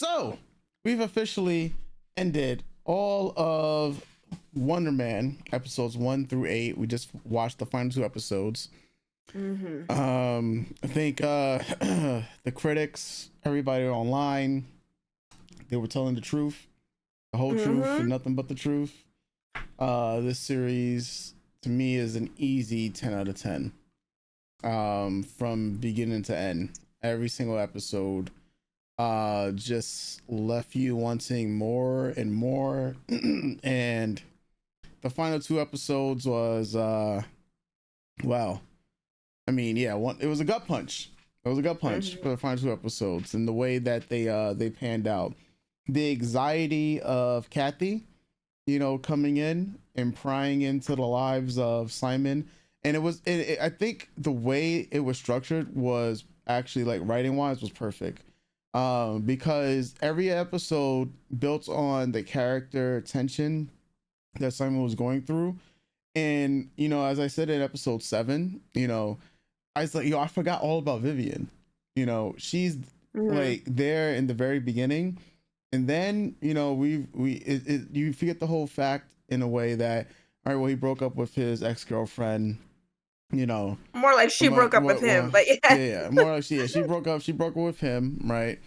So we've officially ended all of Wonder Man episodes 1 through 8. We just watched the final 2 episodes. I think the critics, everybody online, they were telling the truth, the whole truth, and nothing but the truth. This series to me is an easy 10 out of 10. From beginning to end, every single episode just left you wanting more and more. And the final 2 episodes was wow. I mean, yeah, it was a gut punch. It was a gut punch for the final 2 episodes, and the way that they panned out. The anxiety of Kathy, coming in and prying into the lives of Simon. And I think the way it was structured was actually, like, writing wise, was perfect. Because every episode built on the character tension that Simon was going through. And, as I said in episode 7, I was like, I forgot all about Vivian. She's like there in the very beginning. And then, you forget the whole fact in a way that, all right, well, he broke up with his ex-girlfriend, more like she broke up with him, but yeah, more like she broke up with him, right?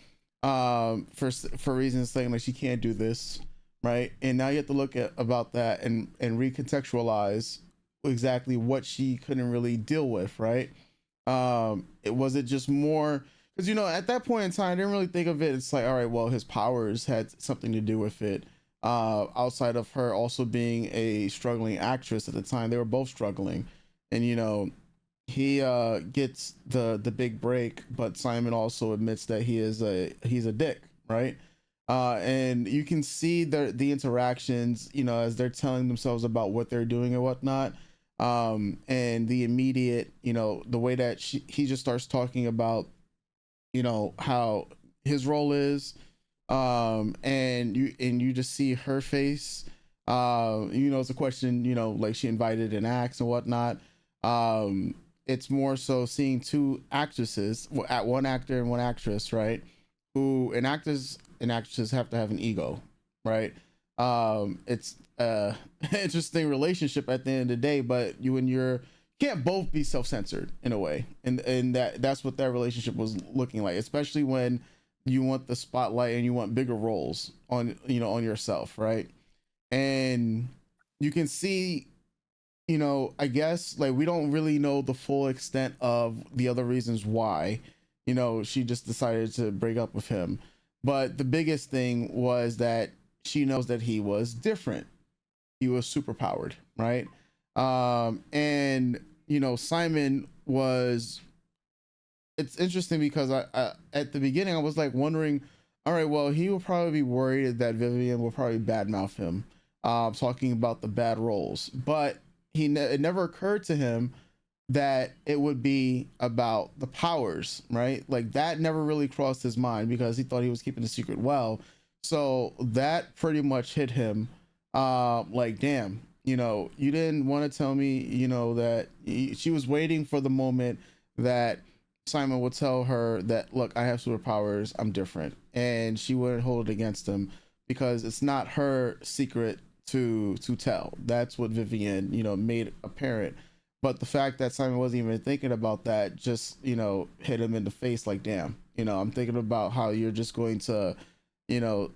For reasons saying like she can't do this, right? And now you have to look at about that and recontextualize exactly what she couldn't really deal with, right? It was it just more because at that point in time I didn't really think of it. It's like, all right, well, his powers had something to do with it. Outside of her also being a struggling actress at the time, they were both struggling. And he gets the big break, but Simon also admits that he's a dick, right? And you can see the interactions, as they're telling themselves about what they're doing and whatnot. And the immediate, the way that he just starts talking about, how his role is, and you just see her face. It's a question, like she invited and asked and whatnot. It's more so seeing two actresses, at one actor and one actress, right? Who actors and actresses have to have an ego, right? It's interesting relationship at the end of the day, but you can't both be self-censored in a way, and that's what that relationship was looking like, especially when you want the spotlight and you want bigger roles on on yourself, right? And you can see, I guess, like, we don't really know the full extent of the other reasons why, she just decided to break up with him. But the biggest thing was that she knows that he was different. He was superpowered, right? And, Simon was, it's interesting because I at the beginning, I was like wondering, all right, well, he will probably be worried that Vivian will probably badmouth him, talking about the bad roles. But it never occurred to him that it would be about the powers, right? Like, that never really crossed his mind because he thought he was keeping the secret well. So that pretty much hit him, like, damn, you didn't want to tell me, that she was waiting for the moment that Simon would tell her that, look, I have superpowers, I'm different, and she wouldn't hold it against him because it's not her secret to tell. That's what Vivian, made apparent. But the fact that Simon wasn't even thinking about that just, hit him in the face like, damn, I'm thinking about how you're just going to,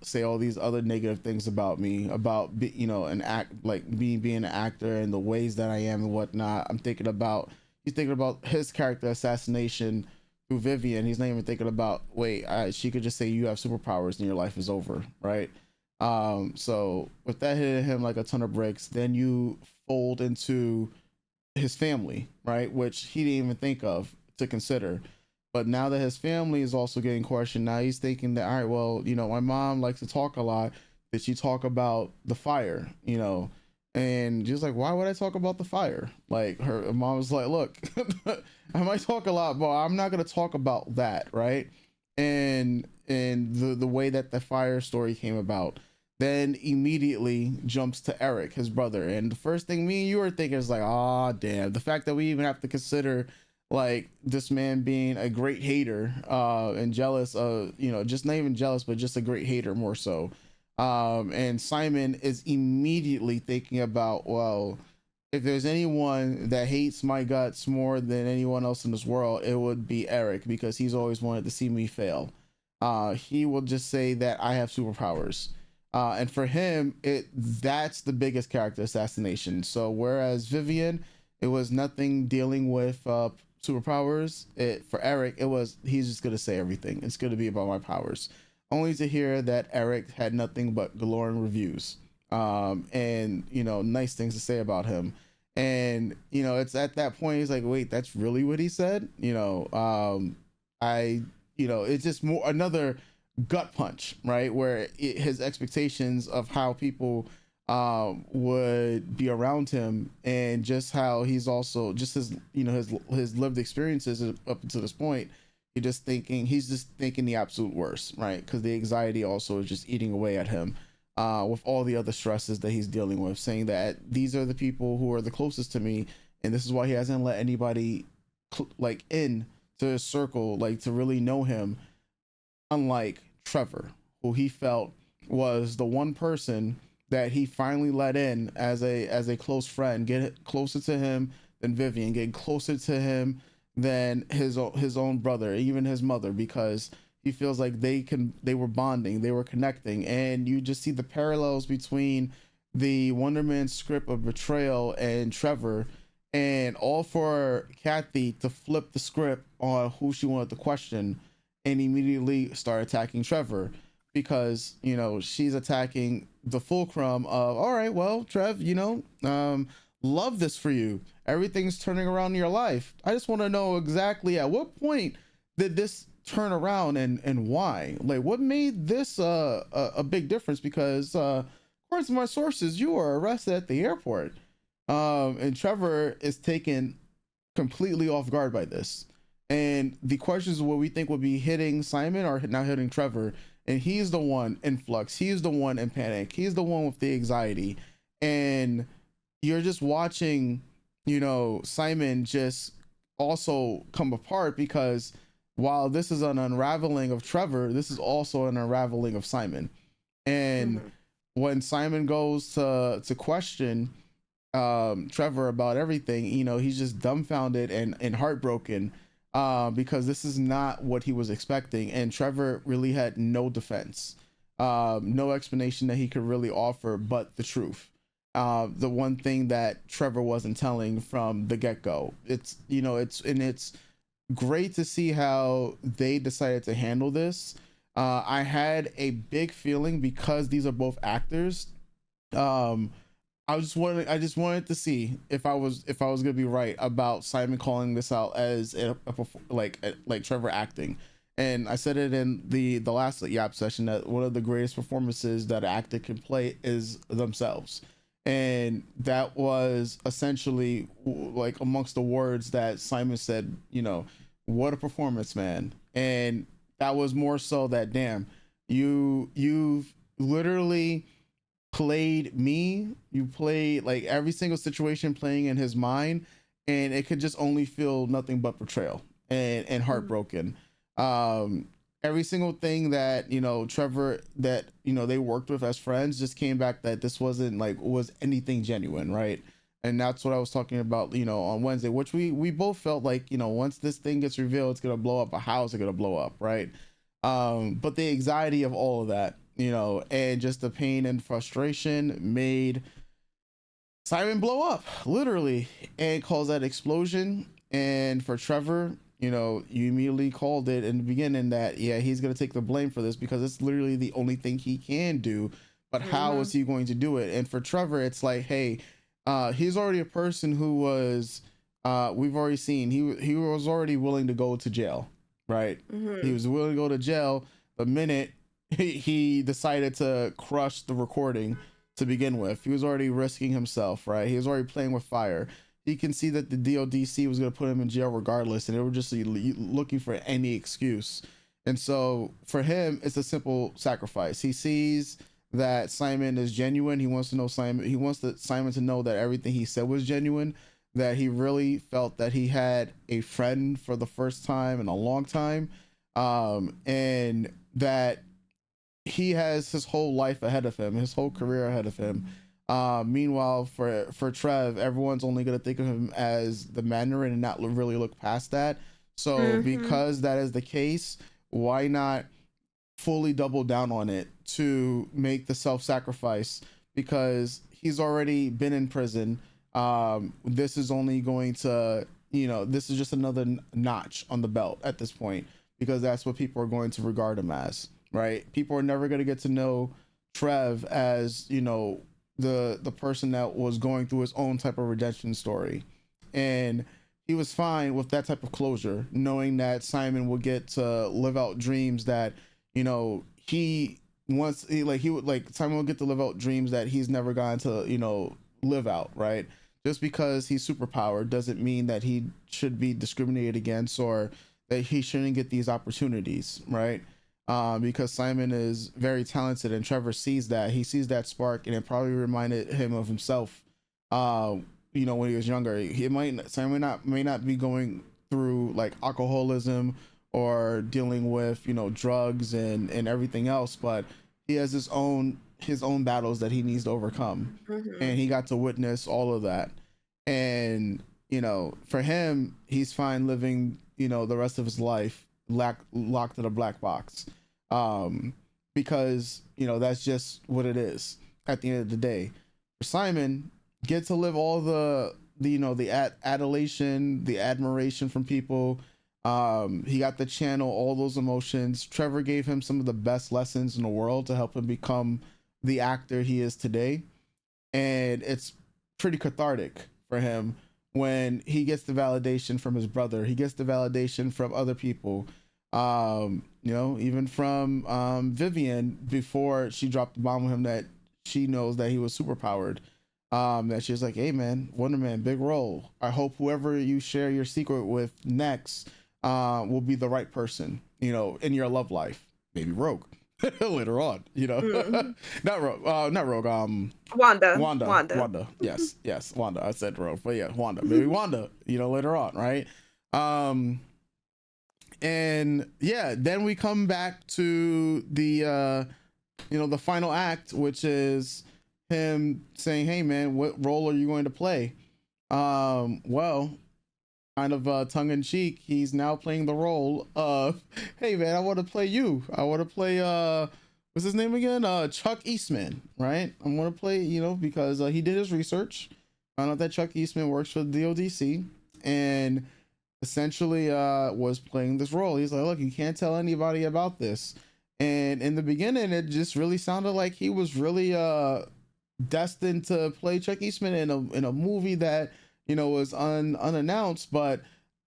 say all these other negative things about me, about, an act, like me being an actor and the ways that I am and whatnot. He's thinking about his character assassination through Vivian. He's not even thinking about, wait, she could just say you have superpowers and your life is over, right? So with that hitting him like a ton of bricks, then you fold into his family, right? Which he didn't even think of to consider. But now that his family is also getting questioned, now he's thinking that, all right, well, my mom likes to talk a lot. Did she talk about the fire? And just like, why would I talk about the fire? Like, her mom was like, look, I might talk a lot, but I'm not gonna talk about that, right? And the way that the fire story came about, then immediately jumps to Eric, his brother. And the first thing me and you were thinking is like, oh damn, the fact that we even have to consider like this man being a great hater and jealous of, you know, just not even jealous, but just a great hater more so. And Simon is immediately thinking about, well, if there's anyone that hates my guts more than anyone else in this world, it would be Eric, because he's always wanted to see me fail. He will just say that I have superpowers. And for him, that's the biggest character assassination. So whereas Vivian, it was nothing dealing with superpowers. For Eric, it was, he's just gonna say everything. It's gonna be about my powers. Only to hear that Eric had nothing but glowing reviews, and you know, nice things to say about him. And you know, it's at that point he's like, wait, that's really what he said. You know, you know, it's just more another gut punch, right? Where his expectations of how people would be around him, and just how he's also just his, you know, his lived experiences up to this point, he's just thinking the absolute worst, right? Because the anxiety also is just eating away at him, with all the other stresses that he's dealing with, saying that these are the people who are the closest to me, and this is why he hasn't let anybody like in to his circle, like to really know him, unlike Trevor, who he felt was the one person that he finally let in as a close friend, get closer to him than Vivian, get closer to him than his own brother, even his mother, because he feels like they were bonding, they were connecting. And you just see the parallels between the Wonder Man script of betrayal and Trevor, and all for Kathy to flip the script on who she wanted to question and immediately start attacking Trevor, because, you know, she's attacking the fulcrum of, all right, well, Trev, you know, love this for you. Everything's turning around in your life. I just want to know exactly at what point did this turn around, and why? Like, what made this a big difference? Because according to my sources, you were arrested at the airport. And Trevor is taken completely off guard by this. And the questions of what we think would be hitting Simon are now hitting Trevor. And he's the one in flux. He's the one in panic. He's the one with the anxiety. And you're just watching, you know, Simon just also come apart, because while this is an unraveling of Trevor, this is also an unraveling of Simon. And when Simon goes to question Trevor about everything, you know, he's just dumbfounded and heartbroken, because this is not what he was expecting. And Trevor really had no defense, no explanation that he could really offer but the truth. The one thing that Trevor wasn't telling from the get-go. It's, you know, it's great to see how they decided to handle this. I had a big feeling, because these are both actors. I just wanted to see if I was gonna be right about Simon calling this out as like Trevor acting. And I said it in the last Yap session, that one of the greatest performances that an actor can play is themselves. And that was essentially like amongst the words that Simon said, you know, what a performance, man. And that was more so that, damn, you've literally played me. You played like every single situation playing in his mind, and it could just only feel nothing but betrayal and heartbroken. Every single thing that, you know, Trevor, that, you know, they worked with as friends, just came back that this wasn't like was anything genuine, right? And that's what I was talking about, you know, on Wednesday, which we both felt like, you know, once this thing gets revealed, it's gonna blow up. But how is it gonna blow up, right? But the anxiety of all of that, you know, and just the pain and frustration made Simon blow up, literally, and cause that explosion. And for Trevor, you know, you immediately called it in the beginning that, yeah, he's going to take the blame for this, because it's literally the only thing he can do. But how is he going to do it? And for Trevor, it's like, hey, he's already a person who was, we've already seen, he was already willing to go to jail, right? He was willing to go to jail the minute he decided to crush the recording to begin with. He was already risking himself, right? He was already playing with fire. He can see that the DODC was going to put him in jail regardless, and they were just looking for any excuse. And so for him, it's a simple sacrifice. He sees that Simon is genuine. He wants to know Simon. He wants Simon to know that everything he said was genuine. that he really felt that he had a friend for the first time in a long time, and that he has his whole life ahead of him, his whole career ahead of him. Meanwhile, for Trev, everyone's only gonna think of him as the Mandarin and not really look past that. So because that is the case, why not fully double down on it to make the self-sacrifice? Because he's already been in prison. This is only going to, this is just another notch on the belt at this point, because that's what people are going to regard him as, right? People are never going to get to know Trev as, the person that was going through his own type of redemption story. And he was fine with that type of closure, knowing that Simon would get to live out dreams that, he wants, Simon would get to live out dreams that he's never gotten to, live out, right? Just because he's superpowered doesn't mean that he should be discriminated against or that he shouldn't get these opportunities, right? Because Simon is very talented, and Trevor sees that. He sees that spark, and it probably reminded him of himself. When he was younger, Simon may not be going through like alcoholism or dealing with drugs and everything else, but he has his own battles that he needs to overcome, and he got to witness all of that. And for him, he's fine living the rest of his life locked in a black box, because that's just what it is at the end of the day. For Simon, get to live all the adulation, the admiration from people. He got to channel all those emotions. Trevor gave him some of the best lessons in the world to help him become the actor he is today, and it's pretty cathartic for him when he gets the validation from his brother. He gets the validation from other people, even from Vivian, before she dropped the bomb on him, that she knows that he was superpowered. That she's like, hey man, Wonder Man, big role. I hope whoever you share your secret with next will be the right person, in your love life. Maybe Rogue. Later on, not Rogue, Wanda. Yes, Wanda. I said Rogue, but yeah, Wanda. Maybe Wanda, later on, right? And yeah, then we come back to the the final act, which is him saying, hey man, what role are you going to play? Well, kind of tongue-in-cheek, he's now playing the role of, hey man, I want to play you. I want to play what's his name again? Chuck Eastman, right? I want to play, because he did his research, found out that Chuck Eastman works for the DODC, and essentially was playing this role. He's like, look, you can't tell anybody about this. And in the beginning, it just really sounded like he was really destined to play Chuck Eastman in a movie that was unannounced. But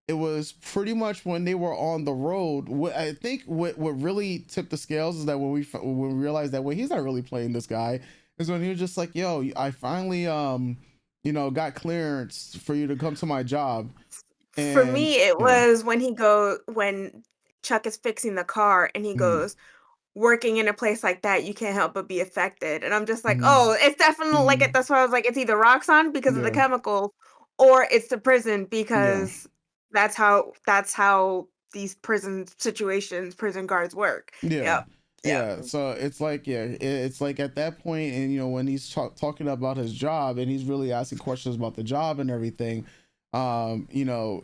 it was pretty much when they were on the road. I think what really tipped the scales is that when we realized that, wait, he's not really playing this guy, is when he was just like, yo, I finally got clearance for you to come to my job. And for me, it was when Chuck is fixing the car and he goes, working in a place like that, you can't help but be affected. And I'm just like, oh, it's definitely like it. That's why I was like, it's either Roxxon because of the chemicals, or it's the prison because that's how these prison guards work. Yeah. So it's like, it's like at that point, and when he's talking about his job and he's really asking questions about the job and everything, and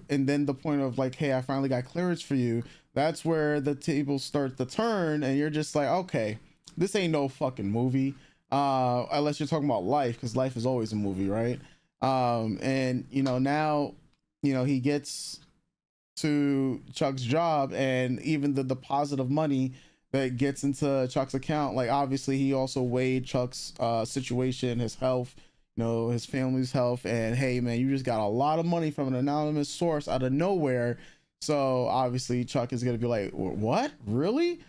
then the point of like, hey, I finally got clearance for you. That's where the tables start to turn, and you're just like, okay, this ain't no fucking movie, unless you're talking about Life, because Life is always a movie, right? And now he gets to Chuck's job, and even the deposit of money that gets into Chuck's account, like obviously he also weighed Chuck's situation, his health, his family's health, and hey man, you just got a lot of money from an anonymous source out of nowhere. So obviously Chuck is going to be like, what? Really?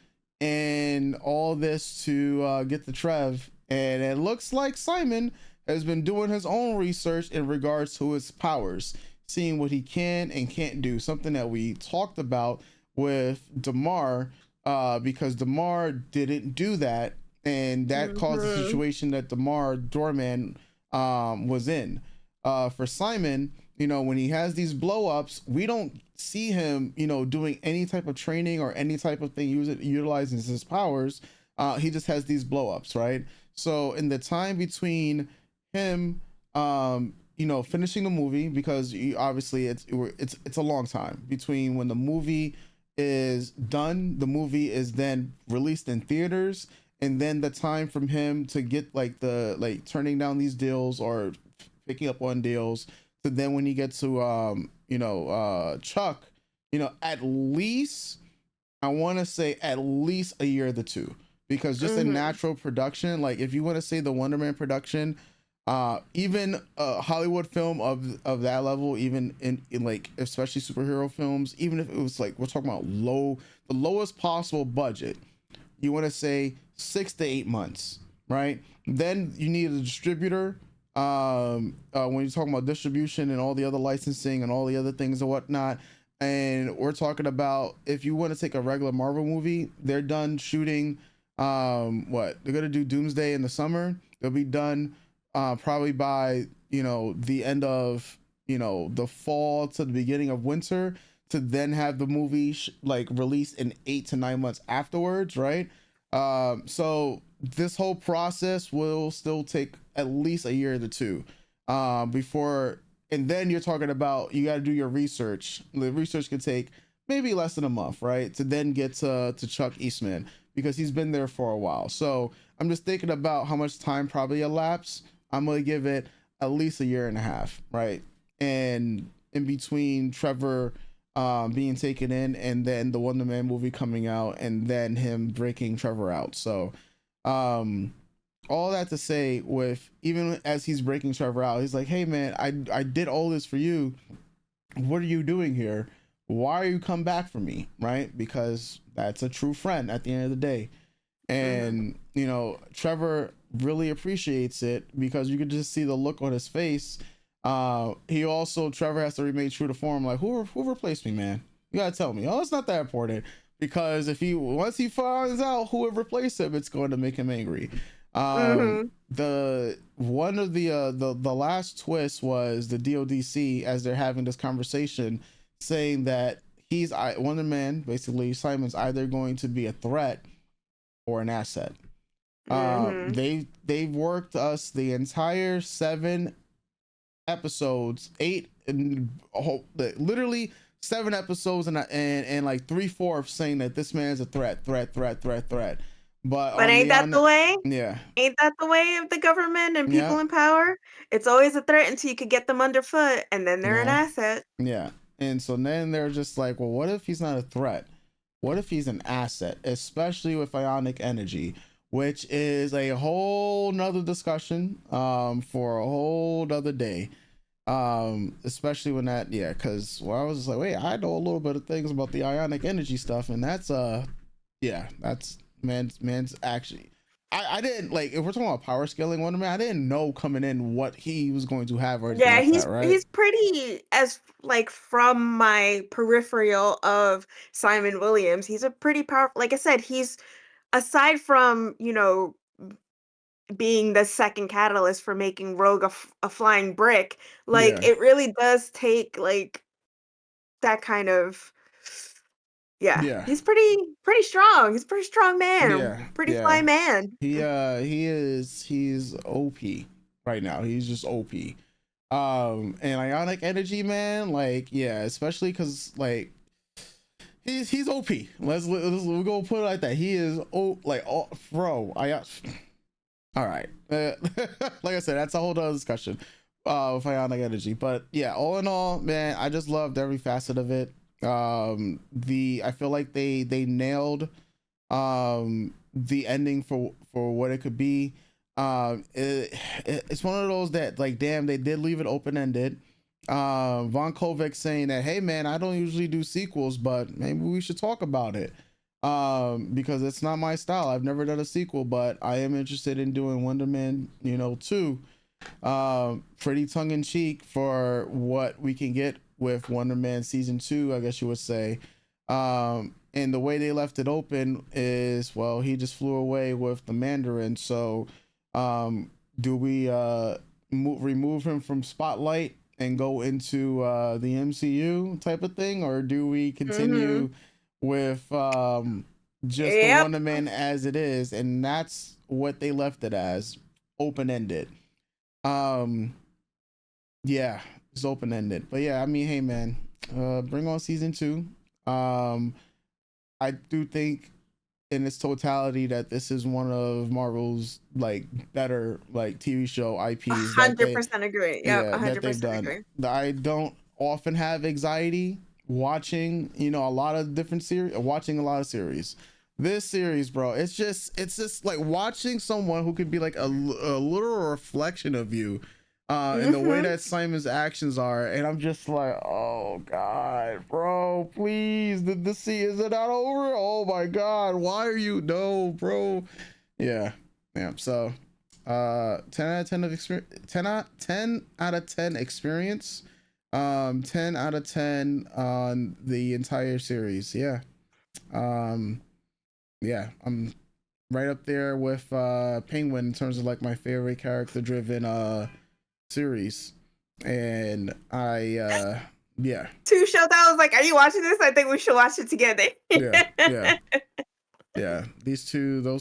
And all this to get the Trev. And it looks like Simon has been doing his own research in regards to his powers, seeing what he can and can't do. Something that we talked about with Damar, because Damar didn't do that. And that caused the situation that Damar Doorman was in. For Simon, when he has these blow ups, we don't see him, doing any type of training or any type of thing utilizing his powers. He just has these blow ups, right? So in the time between him, finishing the movie, because obviously it's a long time between when the movie is done, the movie is then released in theaters, and then the time from him to get turning down these deals or picking up on deals to then when he gets to Chuck, at least I want to say at least a year or the two, because just in Mhm. natural production, like if you want to say the Wonder Man production, even a Hollywood film of that level, even in like especially superhero films, even if it was like we're talking about the lowest possible budget, you want to say 6 to 8 months, right? Then you need a distributor. When you're talking about distribution and all the other licensing and all the other things and whatnot, and we're talking about if you want to take a regular Marvel movie, they're done shooting. What they're gonna do Doomsday in the summer. They'll be done probably by the end of the fall to the beginning of winter, to then have the movie released in 8 to 9 months afterwards, right? So this whole process will still take at least a year to two before, and then you're talking about you got to do your research. The research can take maybe less than a month, right, to then get to Chuck Eastman, because he's been there for a while. So I'm just thinking about how much time probably elapsed. I'm gonna give it at least a year and a half, right? And in between Trevor being taken in, and then the Wonder Man movie coming out, and then him breaking Trevor out. So um all that to say, with even as he's breaking Trevor out, he's like, hey man, I did all this for you. What are you doing here? Why are you come back for me? Right? Because that's a true friend at the end of the day. Mhm. And Trevor really appreciates it, because you could just see the look on his face. Trevor has to remain true to form, like, who replaced me, man? You gotta tell me. Oh, it's not that important, because if once he finds out who replaced him, it's going to make him angry. Mhm. The one of the last twist was the DODC, as they're having this conversation, saying that Wonder Man, basically Simon's either going to be a threat or an asset. Mhm. They've worked us the entire 7 episodes, literally 7 episodes, and like 3/4 saying that this man's a threat. But But on the on, yeah, Ain't that the way of the government and yeah, people in power? It's always a threat until you could get them underfoot, and then they're an yeah, asset. yeah. And so then they're just like, well, what if he's not a threat? What if he's an asset, especially with ionic energy, which is a whole nother discussion for a whole nother day. Especially when that, yeah, because I was just like, wait, I know a little bit of things about the ionic energy stuff, and that's yeah, that's man's actually. I didn't, like, if we're talking about power scaling Wonder Man, I didn't know coming in what he was going to have or anything Yeah, like that, right? he's pretty as like from my peripheral of Simon Williams, he's a pretty powerful, like I said, he's aside from, being the second catalyst for making Rogue a flying brick, like Yeah, it really does take like that kind of yeah, yeah, he's pretty strong. He's a pretty strong man, yeah, pretty fly yeah. man. He's OP right now. He's just OP. And ionic energy, man, like, yeah, especially because, like, he's OP. We'll go put it like that. He is, bro. All right. Like I said, that's a whole other discussion with ionic energy. But yeah, all in all, man, I just loved every facet of it. I feel like they nailed the ending for what it could be. It's one of those that, like, damn, they did leave it open ended. Von Kovic saying that, hey man, I don't usually do sequels, but maybe we should talk about it. Because it's not my style. I've never done a sequel, but I am interested in doing Wonder Man, 2. Pretty tongue in cheek for what we can get with Wonder Man season 2, I guess you would say. And the way they left it open is, well, he just flew away with the Mandarin. So, do we remove him from spotlight and go into the MCU type of thing, or do we Mhm. continue with just the Yep. Wonder Man as it is? And that's what they left it as, open ended. Um, yeah, it's open ended. But yeah, I mean, hey man, bring on season two. Um, I do think in its totality that this is one of Marvel's like better like TV show IPs that they 100% agree. Yep, yeah that they've 100% done. agree. I don't often have anxiety watching a lot of different series, watching a lot of series. This series, bro, it's just like watching someone who could be like a literal reflection of you, and the way Mhm. that Simon's actions are, and I'm just like, oh god, bro, please, the sea is it not over? Oh my god, why are you no, bro? Yeah, yeah. So 10 out of 10 of experience, 10 out of 10 experience, 10 out of 10 on the entire series. Yeah. um yeah, I'm right up there with Penguin in terms of like my favorite character driven series. And I yeah, 2 shows I was like, "Are you watching this? I think we should watch it together." yeah, yeah, yeah, those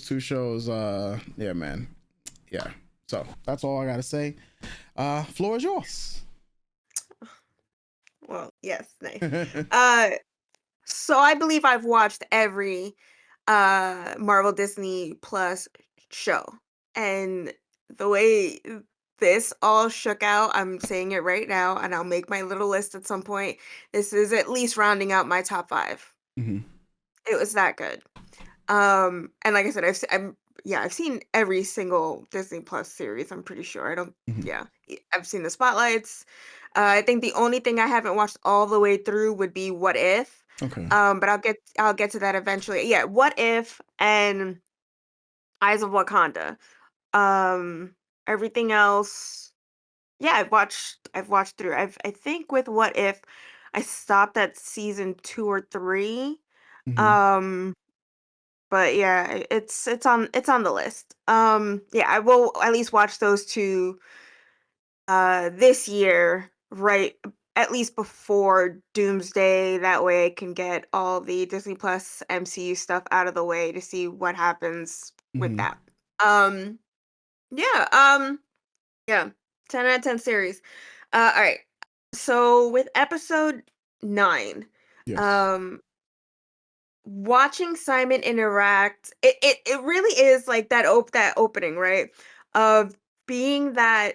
two shows, yeah man, yeah. So that's all I gotta say. Floor is yours. Well, yes, nice. Uh, so I believe I've watched every, Marvel Disney Plus show, and the way this all shook out, I'm saying it right now, and I'll make my little list at some point. This is at least rounding out my top 5. Hmm. It was that good. And like I said, I've seen every single Disney Plus series, I'm pretty sure. I don't Hmm. yeah. I've seen the spotlights. I think the only thing I haven't watched all the way through would be What If. Okay. But I'll get to that eventually. Yeah, What If and Eyes of Wakanda. Um Everything else, yeah, I've watched through. I think with What If I stopped at season 2 or 3. Hmm. Um but yeah, it's on the list. Yeah, I will at least watch those 2 this year, right, at least before Doomsday. That way I can get all the Disney Plus MCU stuff out of the way to see what happens with Hmm. that. Um yeah, yeah. 10 out of 10 series. All right. So with episode 9, Yes. um watching Simon interact, it really is like that opening, right? Of being that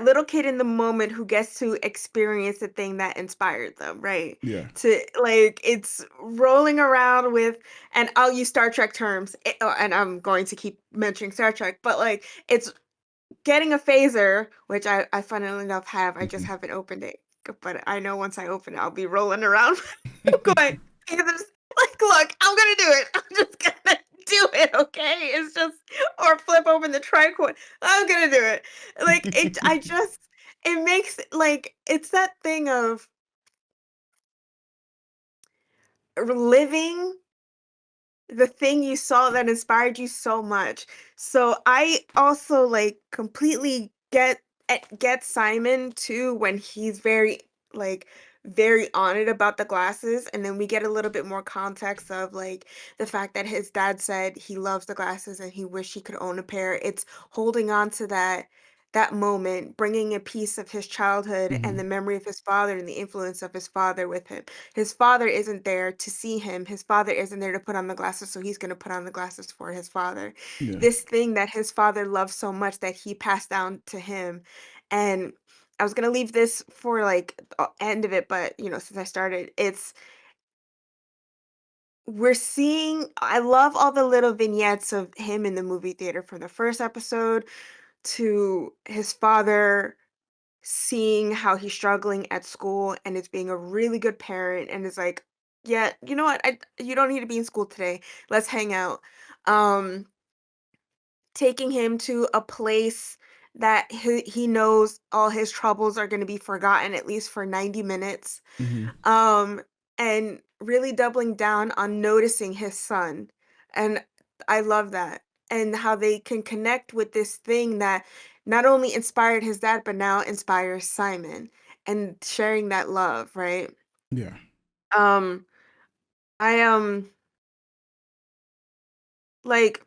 little kid in the moment who gets to experience the thing that inspired them, right? Yeah. To like it's rolling around with, and I'll use Star Trek terms, and I'm going to keep mentioning Star Trek, but like it's getting a phaser, which I funnily enough have. I just Hmm. haven't opened it, but I know once I open it, I'll be rolling around going, "Phasers," like, "Look, I'm gonna do it. I'm just gonna do it, okay?" It's just or flip open the tricorder. I'm gonna do it. Like, it makes like, it's that thing of living the thing you saw that inspired you so much. So I also like completely get Simon too when he's like very on it about the glasses, and then we get a little bit more context of like the fact that his dad said he loves the glasses and he wished he could own a pair. It's holding on to that moment, bringing a piece of his childhood and Hmm. the memory of his father and the influence of his father with him. His father isn't there to see him. His father isn't there to put on the glasses, so he's gonna put on the glasses for his father. Yeah. This thing that his father loved so much that he passed down to him. And I was gonna leave this for like the end of it, but since I started, we're seeing I love all the little vignettes of him in the movie theater from the first episode to his father seeing how he's struggling at school and is being a really good parent and is like, "Yeah, you know what? You don't need to be in school today. Let's hang out." Um, Taking him to a place that he knows all his troubles are going to be forgotten at least for 90 minutes. Hmm. Um, and really doubling down on noticing his son. And I love that. And how they can connect with this thing that not only inspired his dad, but now inspires Simon and sharing that love, right? Yeah. Um, I like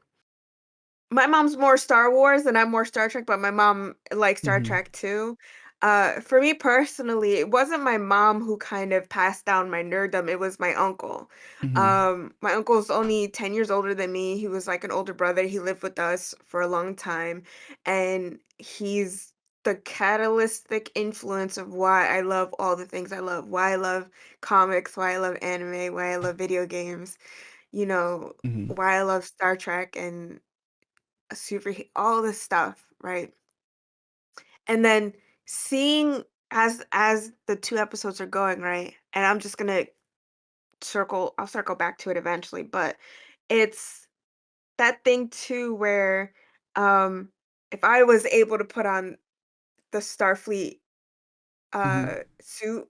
my mom's more Star Wars and I'm more Star Trek, but my mom likes Star Mhm. Trek too. For me personally, it wasn't my mom who kind of passed down my nerddom, it was my uncle. Mhm. My uncle's only 10 years older than me. He was like an older brother. He lived with us for a long time, and he's the catalytic influence of why I love all the things I love, why I love comics, why I love anime, why I love video games, you know, Mhm. why I love Star Trek and all this stuff, right? And then seeing as the 2 episodes are going, right? And I'm just gonna I'll circle back to it eventually, but it's that thing too where, um, if I was able to put on the Starfleet, Mhm. suit,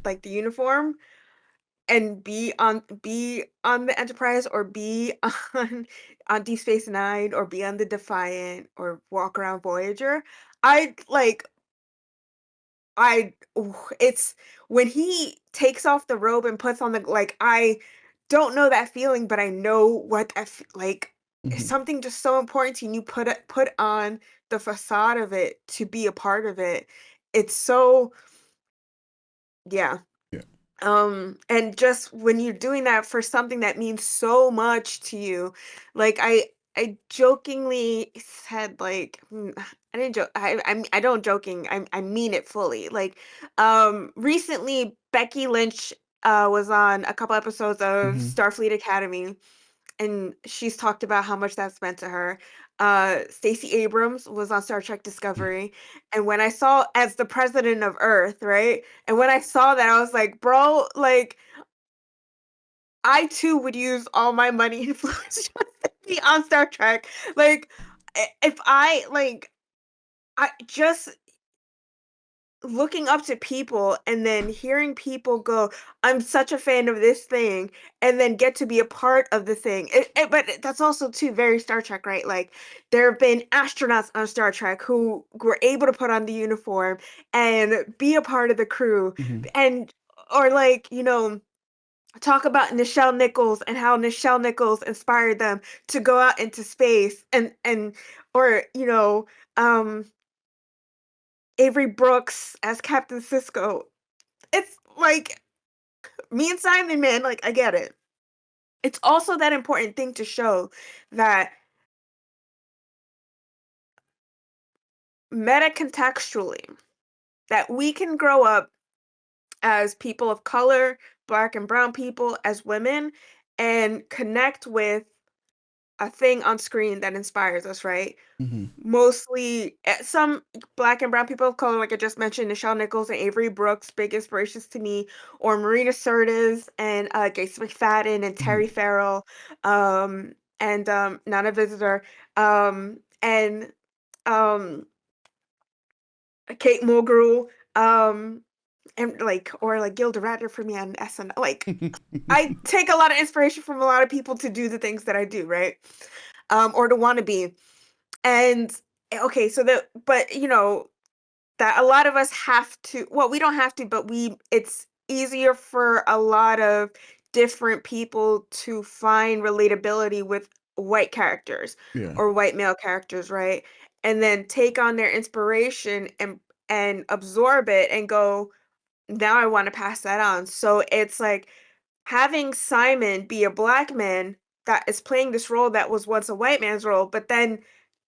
like the uniform, and be on the Enterprise or be on Deep Space Nine or be on the Defiant or walk around Voyager, I'd like it's when he takes off the robe and puts on the like, I don't know that feeling, but I know what like, it's Mhm. something just so important to you, and you put on the facade of it to be a part of it. It's so yeah. Yeah. And just when you're doing that for something that means so much to you, like I jokingly said like I didn't joke I don't joking I mean it fully. Like recently Becky Lynch was on a couple episodes of Mhm. Starfleet Academy, and she's talked about how much that's meant to her. Stacey Abrams was on Star Trek Discovery, and when I saw as the president of Earth, right? And when I saw that, I was like, bro, like I too would use all my money and influence just to be on Star Trek. Like, if I like, I just looking up to people and then hearing people go, "I'm such a fan of this thing," and then get to be a part of the thing. But that's also too very Star Trek, right? Like there have been astronauts on Star Trek who were able to put on the uniform and be a part of the crew, Mhm. and or like talk about Nichelle Nichols and how Nichelle Nichols inspired them to go out into space and or um Avery Brooks as Captain Sisko. It's like me and Simon, man, like I get it. It's also that important thing to show that meta contextually, that we can grow up as people of color, black and brown people, as women, and connect with a thing on screen that inspires us, right? Mhm. Mostly some black and brown people of color, like I just mentioned, Nichelle Nichols and Avery Brooks, big inspirations to me, or Marina Sirtis and Gates McFadden and Terry Mhm. Farrell, and Nana Visitor, and um, Kate Mulgrew, and like or like Gilda Radner for me on SNL. Like I take a lot of inspiration from a lot of people to do the things that I do, right? Or to want to be. And okay, so but that a lot of us have to, well, we don't have to, but it's easier for a lot of different people to find relatability with white characters Yeah. or white male characters, right? And then take on their inspiration and absorb it and go, now I want to pass that on. So it's like having Simon be a black man that is playing this role that was once a white man's role, but then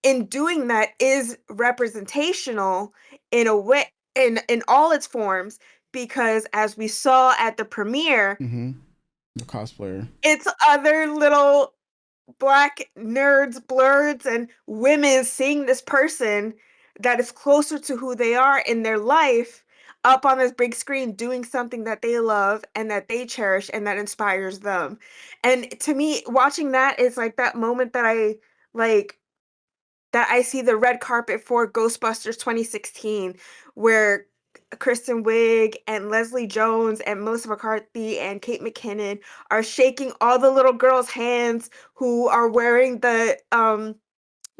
in doing that is representational in a way in all its forms, because as we saw at the premiere, Mhm. The cosplayer. it's other little black nerds, blurs, and women seeing this person that is closer to who they are in their life up on this big screen doing something that they love and that they cherish and that inspires them. And to me, watching that is like that moment like that I see the red carpet for Ghostbusters 2016, where Kristen Wiig and Leslie Jones and Melissa McCarthy and Kate McKinnon are shaking all the little girls' hands who are wearing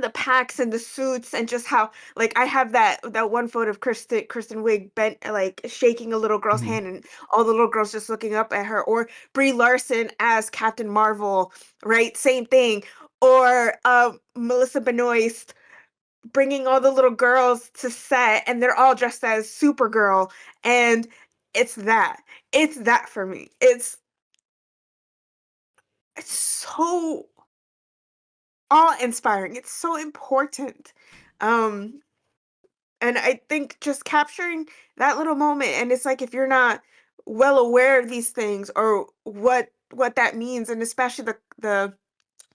the packs and the suits and just how like I have that one photo of Kristen Wiig bent like shaking a little girl's Mhm. hand and all the little girls just looking up at her, or Brie Larson as Captain Marvel, right? Same thing. Or Melissa Benoist bringing all the little girls to set and they're all dressed as Supergirl, and it's that. It's that for me. It's so awe-inspiring. It's so important. Um And I think just capturing that little moment, and it's like if you're not well aware of these things or what that means, and especially the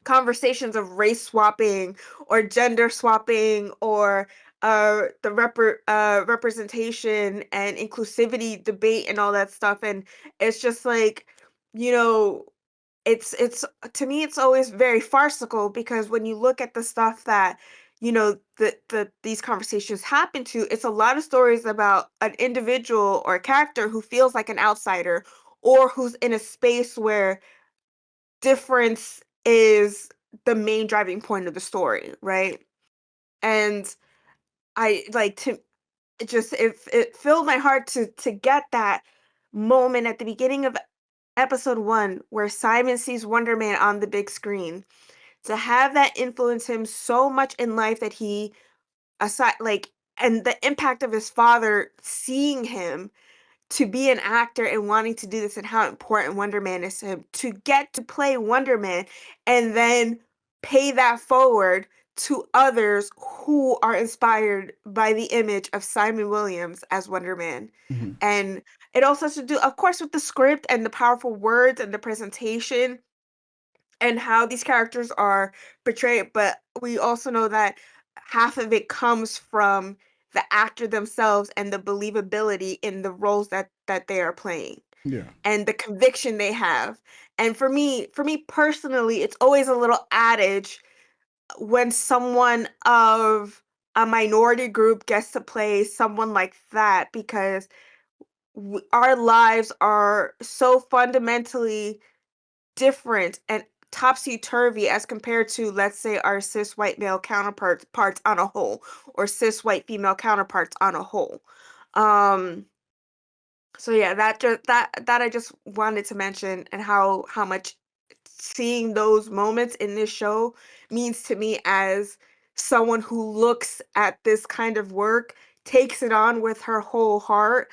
conversations of race swapping or gender swapping or representation and inclusivity debate and all that stuff, and it's just like, you know, it's to me, it's always very farcical because when you look at the stuff that, these conversations happen to, it's a lot of stories about an individual or a character who feels like an outsider or who's in a space where difference is the main driving point of the story, right? And I like to it filled my heart to get that moment at the beginning of episode 1 where Simon sees Wonder Man on the big screen, to have that influence him so much in life that he aside like and the impact of his father seeing him to be an actor and wanting to do this and how important Wonder Man is to him, to get to play Wonder Man and then pay that forward to others who are inspired by the image of Simon Williams as Wonder Man. Mhm. And it also has to do, of course, with the script and the powerful words and the presentation and how these characters are portrayed, but we also know that half of it comes from the actor themselves and the believability in the roles that they are playing Yeah. and the conviction they have. And for me personally, it's always a little adage when someone of a minority group gets to play someone like that because our lives are so fundamentally different and topsy-turvy as compared to, let's say, our cis white male counterparts parts on a whole, or cis white female counterparts on a whole. Um, so yeah, that I just wanted to mention, and how much seeing those moments in this show means to me as someone who looks at this kind of work, takes it on with her whole heart,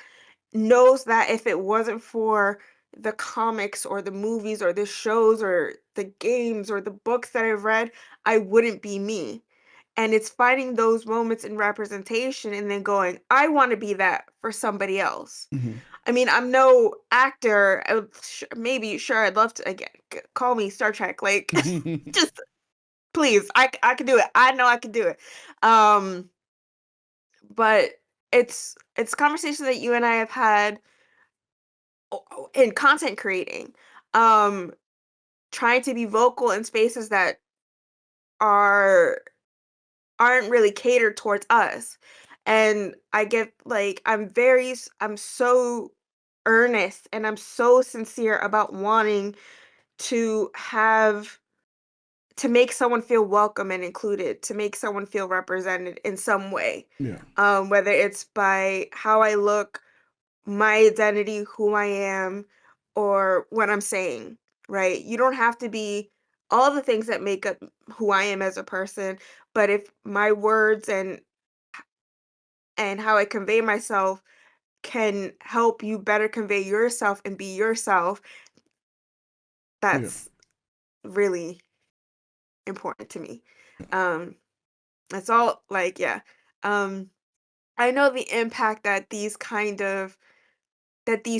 knows that if it wasn't for the comics or the movies or the shows or the games or the books that I've read, I wouldn't be me. And it's finding those moments in representation and then going, I want to be that for somebody else. Mhm. I mean, I'm no actor. Maybe, sure, I'd love to again call me Star Trek. Like, just please, I can do it. I know I can do it. Um, but it's conversations that you and I have had in content creating, um trying to be vocal in spaces that are aren't really catered towards us. And I get like I'm so earnest and I'm so sincere about wanting to have to make someone feel welcome and included, to make someone feel represented in some way, Yeah. whether it's by how I look, my identity, who I am, or what I'm saying, right? You don't have to be all the things that make up who I am as a person, but if my words and how I convey myself can help you better convey yourself and be yourself, Yeah. that's really important to me. Um that's all like yeah. Um I know the impact that these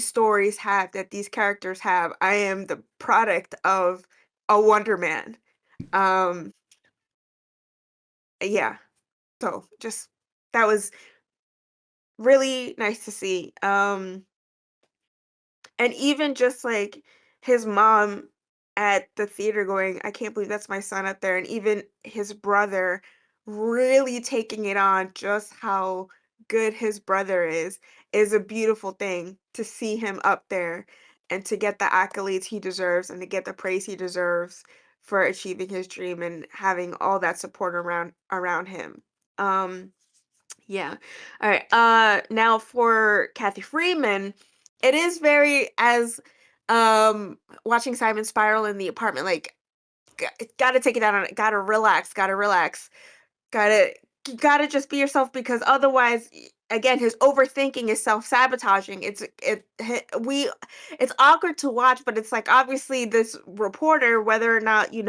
stories have, that these characters have. I am the product of a Wonder Man. Um, yeah. So just that was really nice to see. And even just like his mom at the theater going, I can't believe that's my son up there. And even his brother really taking it on just how good his brother is a beautiful thing to see him up there and to get the accolades he deserves and to get the praise he deserves for achieving his dream and having all that support around him. Um, yeah. All right. Now for Kathy Freeman, it is very as watching Simon spiral in the apartment. Like, gotta take it down. Gotta relax. Gotta relax. Gotta you gotta just be yourself because otherwise, again, his overthinking is self-sabotaging. It's awkward to watch, but it's like obviously this reporter, whether or not you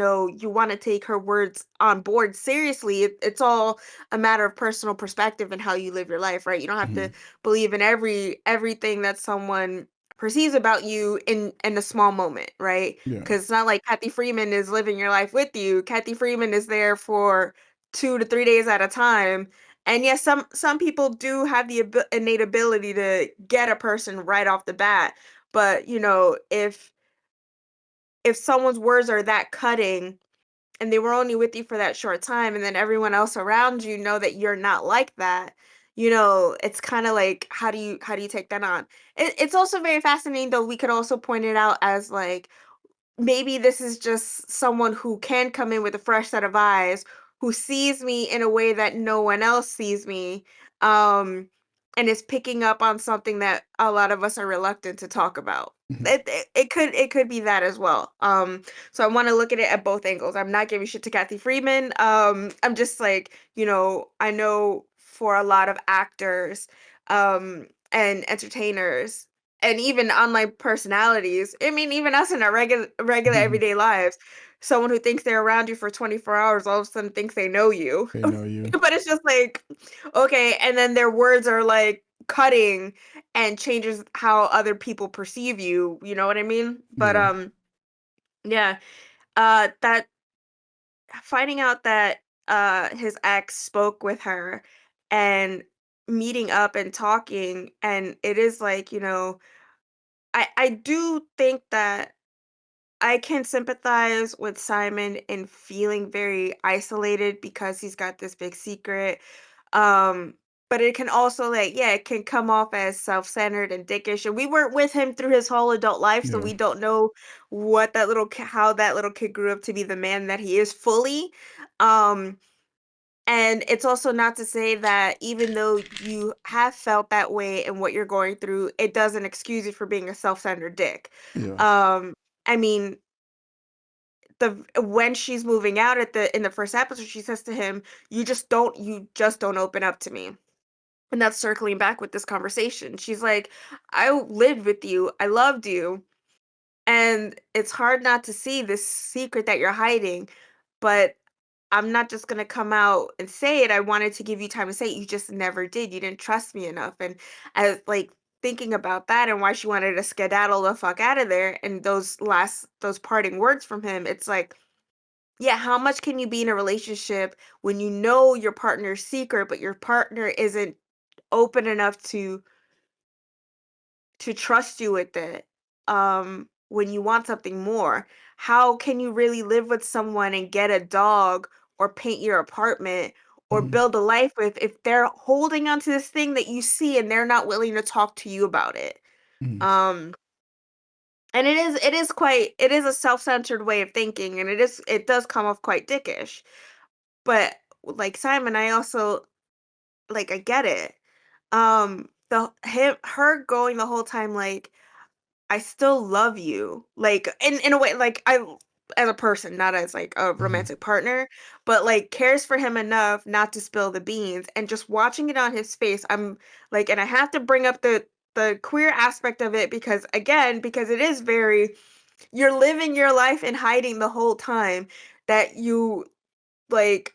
want to take her words on board seriously, it's all a matter of personal perspective and how you live your life, right? You don't have to Mhm. believe in everything that someone perceives about you in a small moment, right? Yeah. Because it's not like Kathy Freeman is living your life with you. Kathy Freeman is there for 2 to 3 days at a time. And yes, some people do have the innate ability to get a person right off the bat. But, if someone's words are that cutting and they were only with you for that short time and then everyone else around you know that you're not like that, it's kind of like how do you take that on? It's also very fascinating though. We could also point it out as like maybe this is just someone who can come in with a fresh set of eyes, who sees me in a way that no one else sees me, um, and is picking up on something that a lot of us are reluctant to talk about. Mhm. It could be that as well. So I want to look at it at both angles. I'm not giving shit to Kathy Freeman. I'm just like, I know for a lot of actors, and entertainers, and even online personalities. I mean, even us in our regular Mhm. everyday lives, someone who thinks they're around you for 24 hours all of a sudden thinks they know you. They know you. But it's just like, okay, and then their words are like cutting and changes how other people perceive you, you know what I mean? But Yeah. yeah, that finding out that his ex spoke with her and meeting up and talking, and it is like, I do think that I can sympathize with Simon in feeling very isolated because he's got this big secret. Um, but it can also like, yeah, it can come off as self-centered and dickish. And we weren't with him through his whole adult life, so Yeah. we don't know how that little kid grew up to be the man that he is fully. Um, and it's also not to say that even though you have felt that way and what you're going through, it doesn't excuse you for being a self-centered dick. Yeah. Um, I mean, when she's moving out in the first episode, she says to him, you just don't open up to me." And that's circling back with this conversation. She's like, "I lived with you. I loved you. And it's hard not to see this secret that you're hiding, but I'm not just gonna come out and say it. I wanted to give you time to say it. You just never did. You didn't trust me enough." And I like thinking about that and why she wanted to skedaddle the fuck out of there and those parting words from him. It's like, yeah, how much can you be in a relationship when you know your partner's secret, but your partner isn't open enough to trust you with it, when you want something more? How can you really live with someone and get a dog or paint your apartment or Mhm. build a life with if they're holding on to this thing that you see and they're not willing to talk to you about it? Mhm. Um, and it is a self-centered way of thinking, and it does come off quite dickish. But like Simon, I also like I get it. Her going the whole time like, I still love you, like, in a way, like, as a person, not as, like, a Mhm. romantic partner, but, like, cares for him enough not to spill the beans, and just watching it on his face, I'm like, and I have to bring up the queer aspect of it because, again, because it is very you're living your life in hiding the whole time that you like,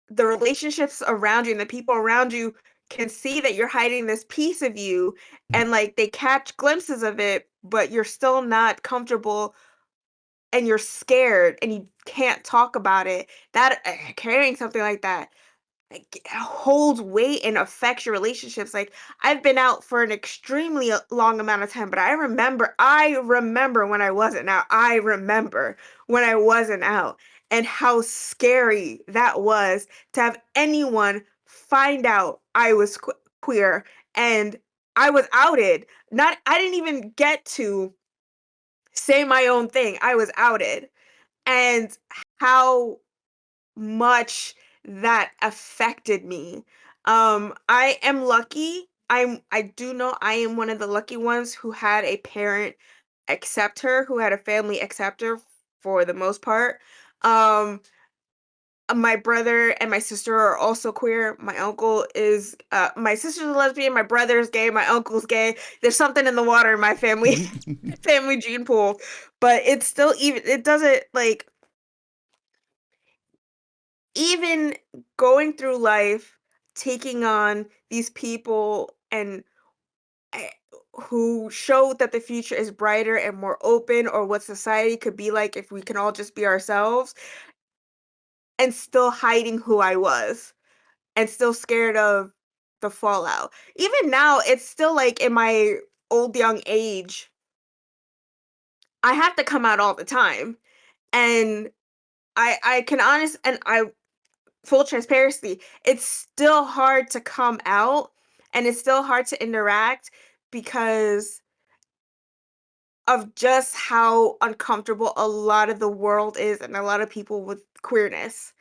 the relationships around you and the people around you can see that you're hiding this piece of you, Mhm. and like they catch glimpses of it, but you're still not comfortable and you're scared and you can't talk about it. That carrying something like that like holds weight and affects your relationships. Like, I've been out for an extremely long amount of time, but I remember when I wasn't out. I remember when I wasn't out and how scary that was to have anyone find out I was queer and I was outed. Not I didn't even get to say my own thing. I was outed. and how much that affected me. I am lucky. I do know I am one of the lucky ones who had a parent accept her, who had a family accept her for the most part. Um, my brother and my sister are also queer. My uncle is my sister's a lesbian, my brother's gay, my uncle's gay. There's something in the water in my family family gene pool. But it's still even it doesn't like even going through life, taking on these people and eh, who show that the future is brighter and more open, or what society could be like if we can all just be ourselves, and still hiding who I was and still scared of the fallout. Even now, it's still like in my old young age, I have to come out all the time. And I can honest and I full transparency, it's still hard to come out and it's still hard to interact because of just how uncomfortable a lot of the world is and a lot of people with queerness,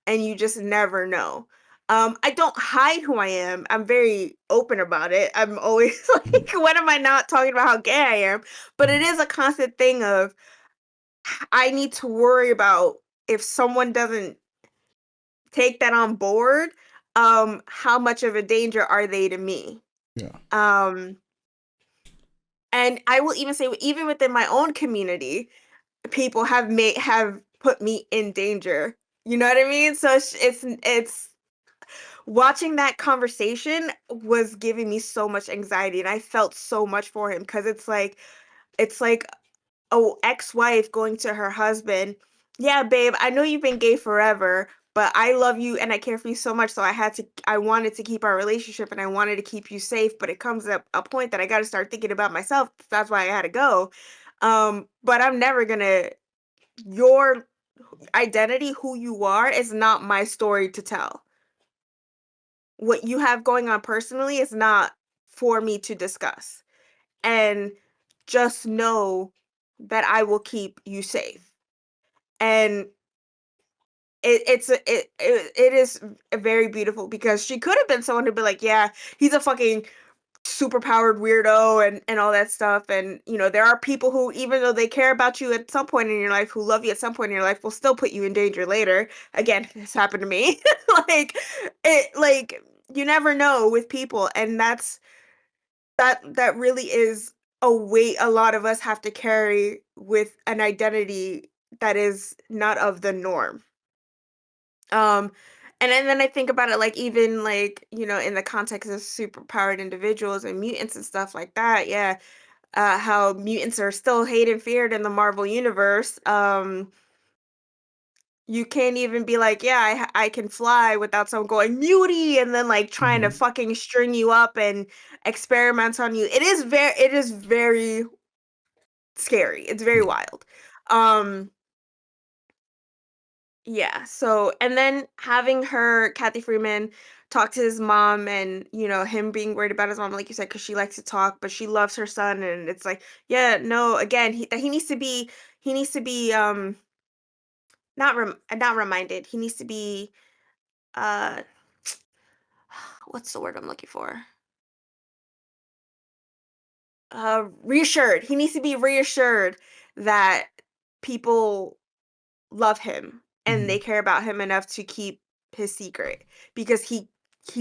and you just never know. I don't hide who I am. I'm very open about it. I'm always like, when am I not talking about how gay I am? But it is a constant thing of I need to worry about if someone doesn't take that on board, how much of a danger are they to me? Yeah. Um, and I will even say, even within my own community, people have put me in danger. You know what I mean? So it's watching that conversation was giving me so much anxiety, and I felt so much for him because it's like oh, ex-wife going to her husband, "Yeah, babe, I know you've been gay forever, but I love you and I care for you so much, so I wanted to keep our relationship and I wanted to keep you safe, but it comes at a point that I gotta start thinking about myself. That's why I had to go. But I'm never gonna your identity, who you are, is not my story to tell. What you have going on personally is not for me to discuss. And just know that I will keep you safe." And it is very beautiful because she could have been someone who'd be like, "Yeah, he's a fucking super powered weirdo," and all that stuff. And there are people who, even though they care about you at some point in your life, who love you at some point in your life, will still put you in danger later. Again, this happened to me. like like you never know with people, and that really is a weight a lot of us have to carry with an identity that is not of the norm. Um, and then I think about it, like, even, like, in the context of superpowered individuals and mutants and stuff like that, yeah, how mutants are still hated and feared in the Marvel universe. You can't even be like, "Yeah, I can fly," without someone going, "Mutie," and then, like, trying to Hmm. fucking string you up and experiment on you. It is very scary. It's very wild. Um Yeah, so and then having her Kathy Freeman talk to his mom, and, him being worried about his mom, like you said, because she likes to talk, but she loves her son, and it's like, yeah, no, again, that he needs to be, not reminded, he needs to be, uh, what's the word I'm looking for? Reassured. He needs to be reassured that people love him and Hmm. they care about him enough to keep his secret, because he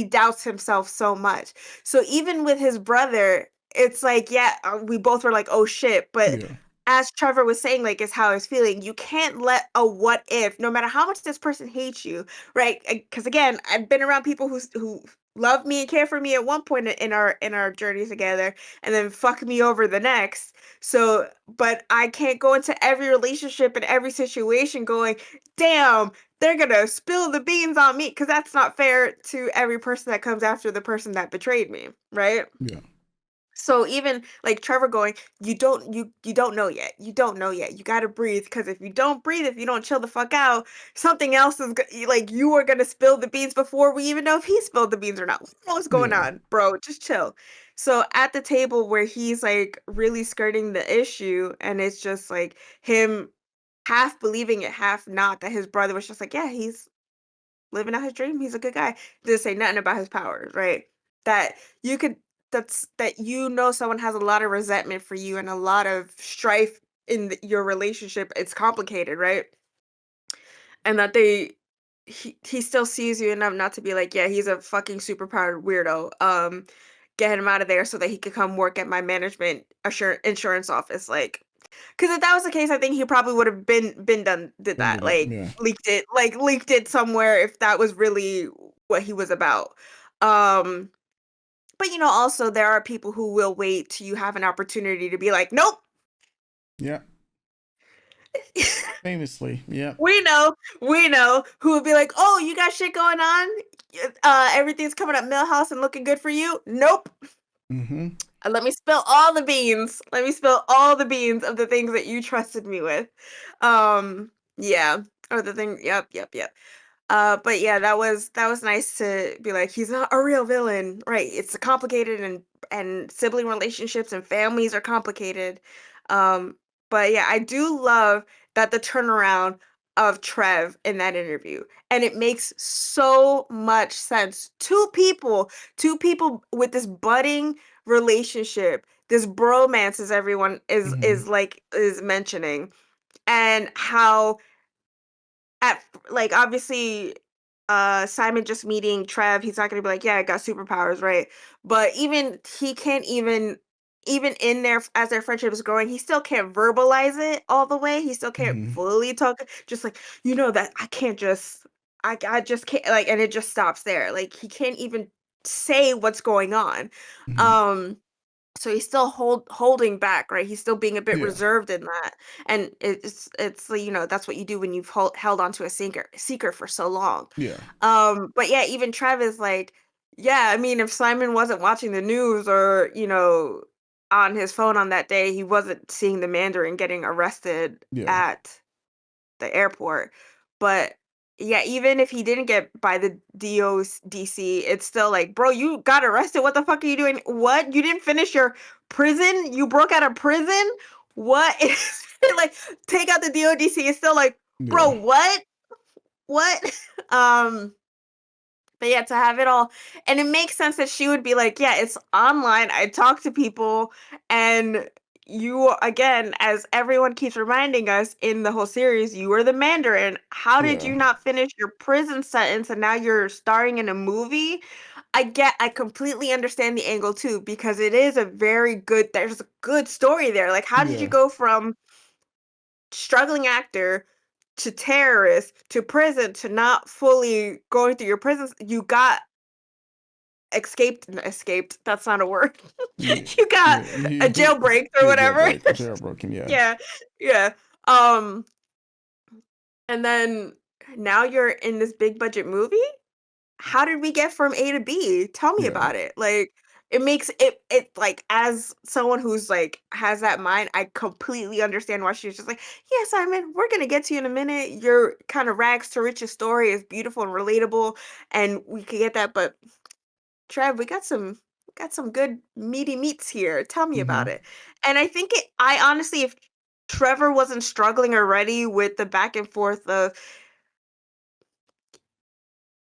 doubts himself so much. So even with his brother, it's like, yeah, we both were like, "Oh shit," but Yeah. as Trevor was saying, like, is how I was feeling. You can't let a what if, no matter how much this person hates you, right? Because again, I've been around people who love me and care for me at one point in our journey together, and then fuck me over the next. So, but I can't go into every relationship and every situation going, "Damn, they're gonna spill the beans on me," because that's not fair to every person that comes after the person that betrayed me, right? Yeah. So even like Trevor going, you don't know yet. You don't know yet. You got to breathe, because if you don't breathe, if you don't chill the fuck out, something else is like you are gonna spill the beans before we even know if he spilled the beans or not. What's going Yeah. on, bro? Just chill. So at the table where he's like really skirting the issue, and it's just like him. half believing it, half not, that his brother was just like, "Yeah, he's living out his dream. He's a good guy." Didn't say nothing about his powers, right? That you could that someone has a lot of resentment for you and a lot of strife in your relationship. It's complicated, right? And that he still sees you enough not to be like, yeah, he's a fucking superpowered weirdo. Get him out of there so that he could come work at my management insurance office. Like, because if that was the case, I think he probably would have been done did that. Ended up, Like yeah. leaked it somewhere if that was really what he was about. Um, but also there are people who will wait till you have an opportunity to be like, nope. Yeah. Famously, yeah. We know who would be like, "Oh, you got shit going on? Everything's coming up Millhouse and looking good for you." Nope. Mm-hmm. Let me spill all the beans. Let me spill all the beans of the things that you trusted me with. Yeah. Or the thing. Yep. Yep. Yep. But yeah, that was nice to be like, he's not a real villain, right? It's complicated, and sibling relationships and families are complicated. Um, but yeah, I do love that the turnaround of Trev in that interview, and it makes so much sense. Two people with this budding relationship, this bromance, as everyone Mm-hmm. is mentioning, and how like, obviously, Simon just meeting Trev, he's not gonna be like, "Yeah, I got superpowers," right? But even he can't even in their as their friendship is growing, he still can't verbalize it all the way. He still can't Mm-hmm. fully talk, just like, that I can't just I just can't, like, and it just stops there. Like, he can't even say what's going on. Mm-hmm. Um so he's still holding back, right? He's still being a bit Yeah. reserved in that, and it's like, that's what you do when you've held on to a seeker for so long. Yeah. But yeah, even Trev is like, yeah, I mean, if Simon wasn't watching the news, or on his phone on that day, he wasn't seeing the Mandarin getting arrested Yeah. at the airport. But yeah, even if he didn't get by the DODC, it's still like, bro, you got arrested. What the fuck are you doing? What? You didn't finish your prison? You broke out of prison? What is like, take out the DODC? It's still like, bro, Yeah. what? What? um but yeah, to have it all, and it makes sense that she would be like, "Yeah, it's online. I talk to people, and you, again, as everyone keeps reminding us in the whole series, you were the Mandarin. How did Yeah. you not finish your prison sentence and now you're starring in a movie?" I completely understand the angle too, because it is a very good. There's a good story there. Like, how did you Yeah. go from struggling actor to terrorist to prison to not fully going through your prisons? You got escaped, that's not a word. Yeah. You got Yeah. a You, jailbreak or yeah. whatever. Jailbreak. Jailbroken. Yeah. Yeah, yeah. Um, and then now you're in this big budget movie? How did we get from A to B? Tell me Yeah. about it. Like, it makes it like, as someone who's like has that mind, I completely understand why she's just like, "Yeah, Simon, we're gonna get to you in a minute. Your kind of rags to riches story is beautiful and relatable, and we could get that, but Trev, we got some good meaty meats here. Tell me Mm-hmm. about it." And I honestly, if Trevor wasn't struggling already with the back and forth of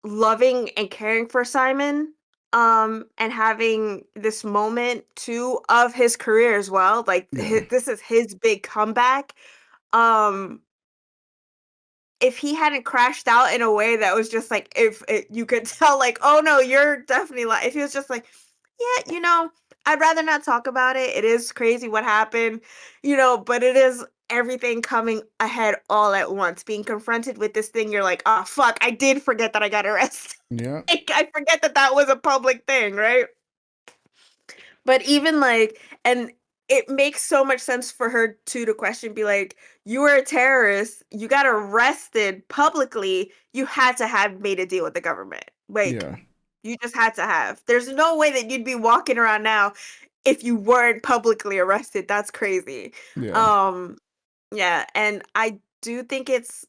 loving and caring for Simon, and having this moment too of his career as well, like, Yeah. this is his big comeback. Um, if he hadn't crashed out in a way that was just like, if you could tell, like, "Oh no, you're definitely like," if he was just like, "Yeah, I'd rather not talk about it. It is crazy what happened, but it is everything coming ahead all at once. Being confronted with this thing, you're like, oh, fuck, I did forget that I got arrested. Yeah. Like, I forget that that was a public thing, right?" But even like, and it makes so much sense for her to question, be like, "You were a terrorist, you got arrested publicly, you had to have made a deal with the government. Like, Yeah. you just had to have. There's no way that you'd be walking around now if you weren't publicly arrested. That's crazy." Yeah. Um, yeah, and I do think it's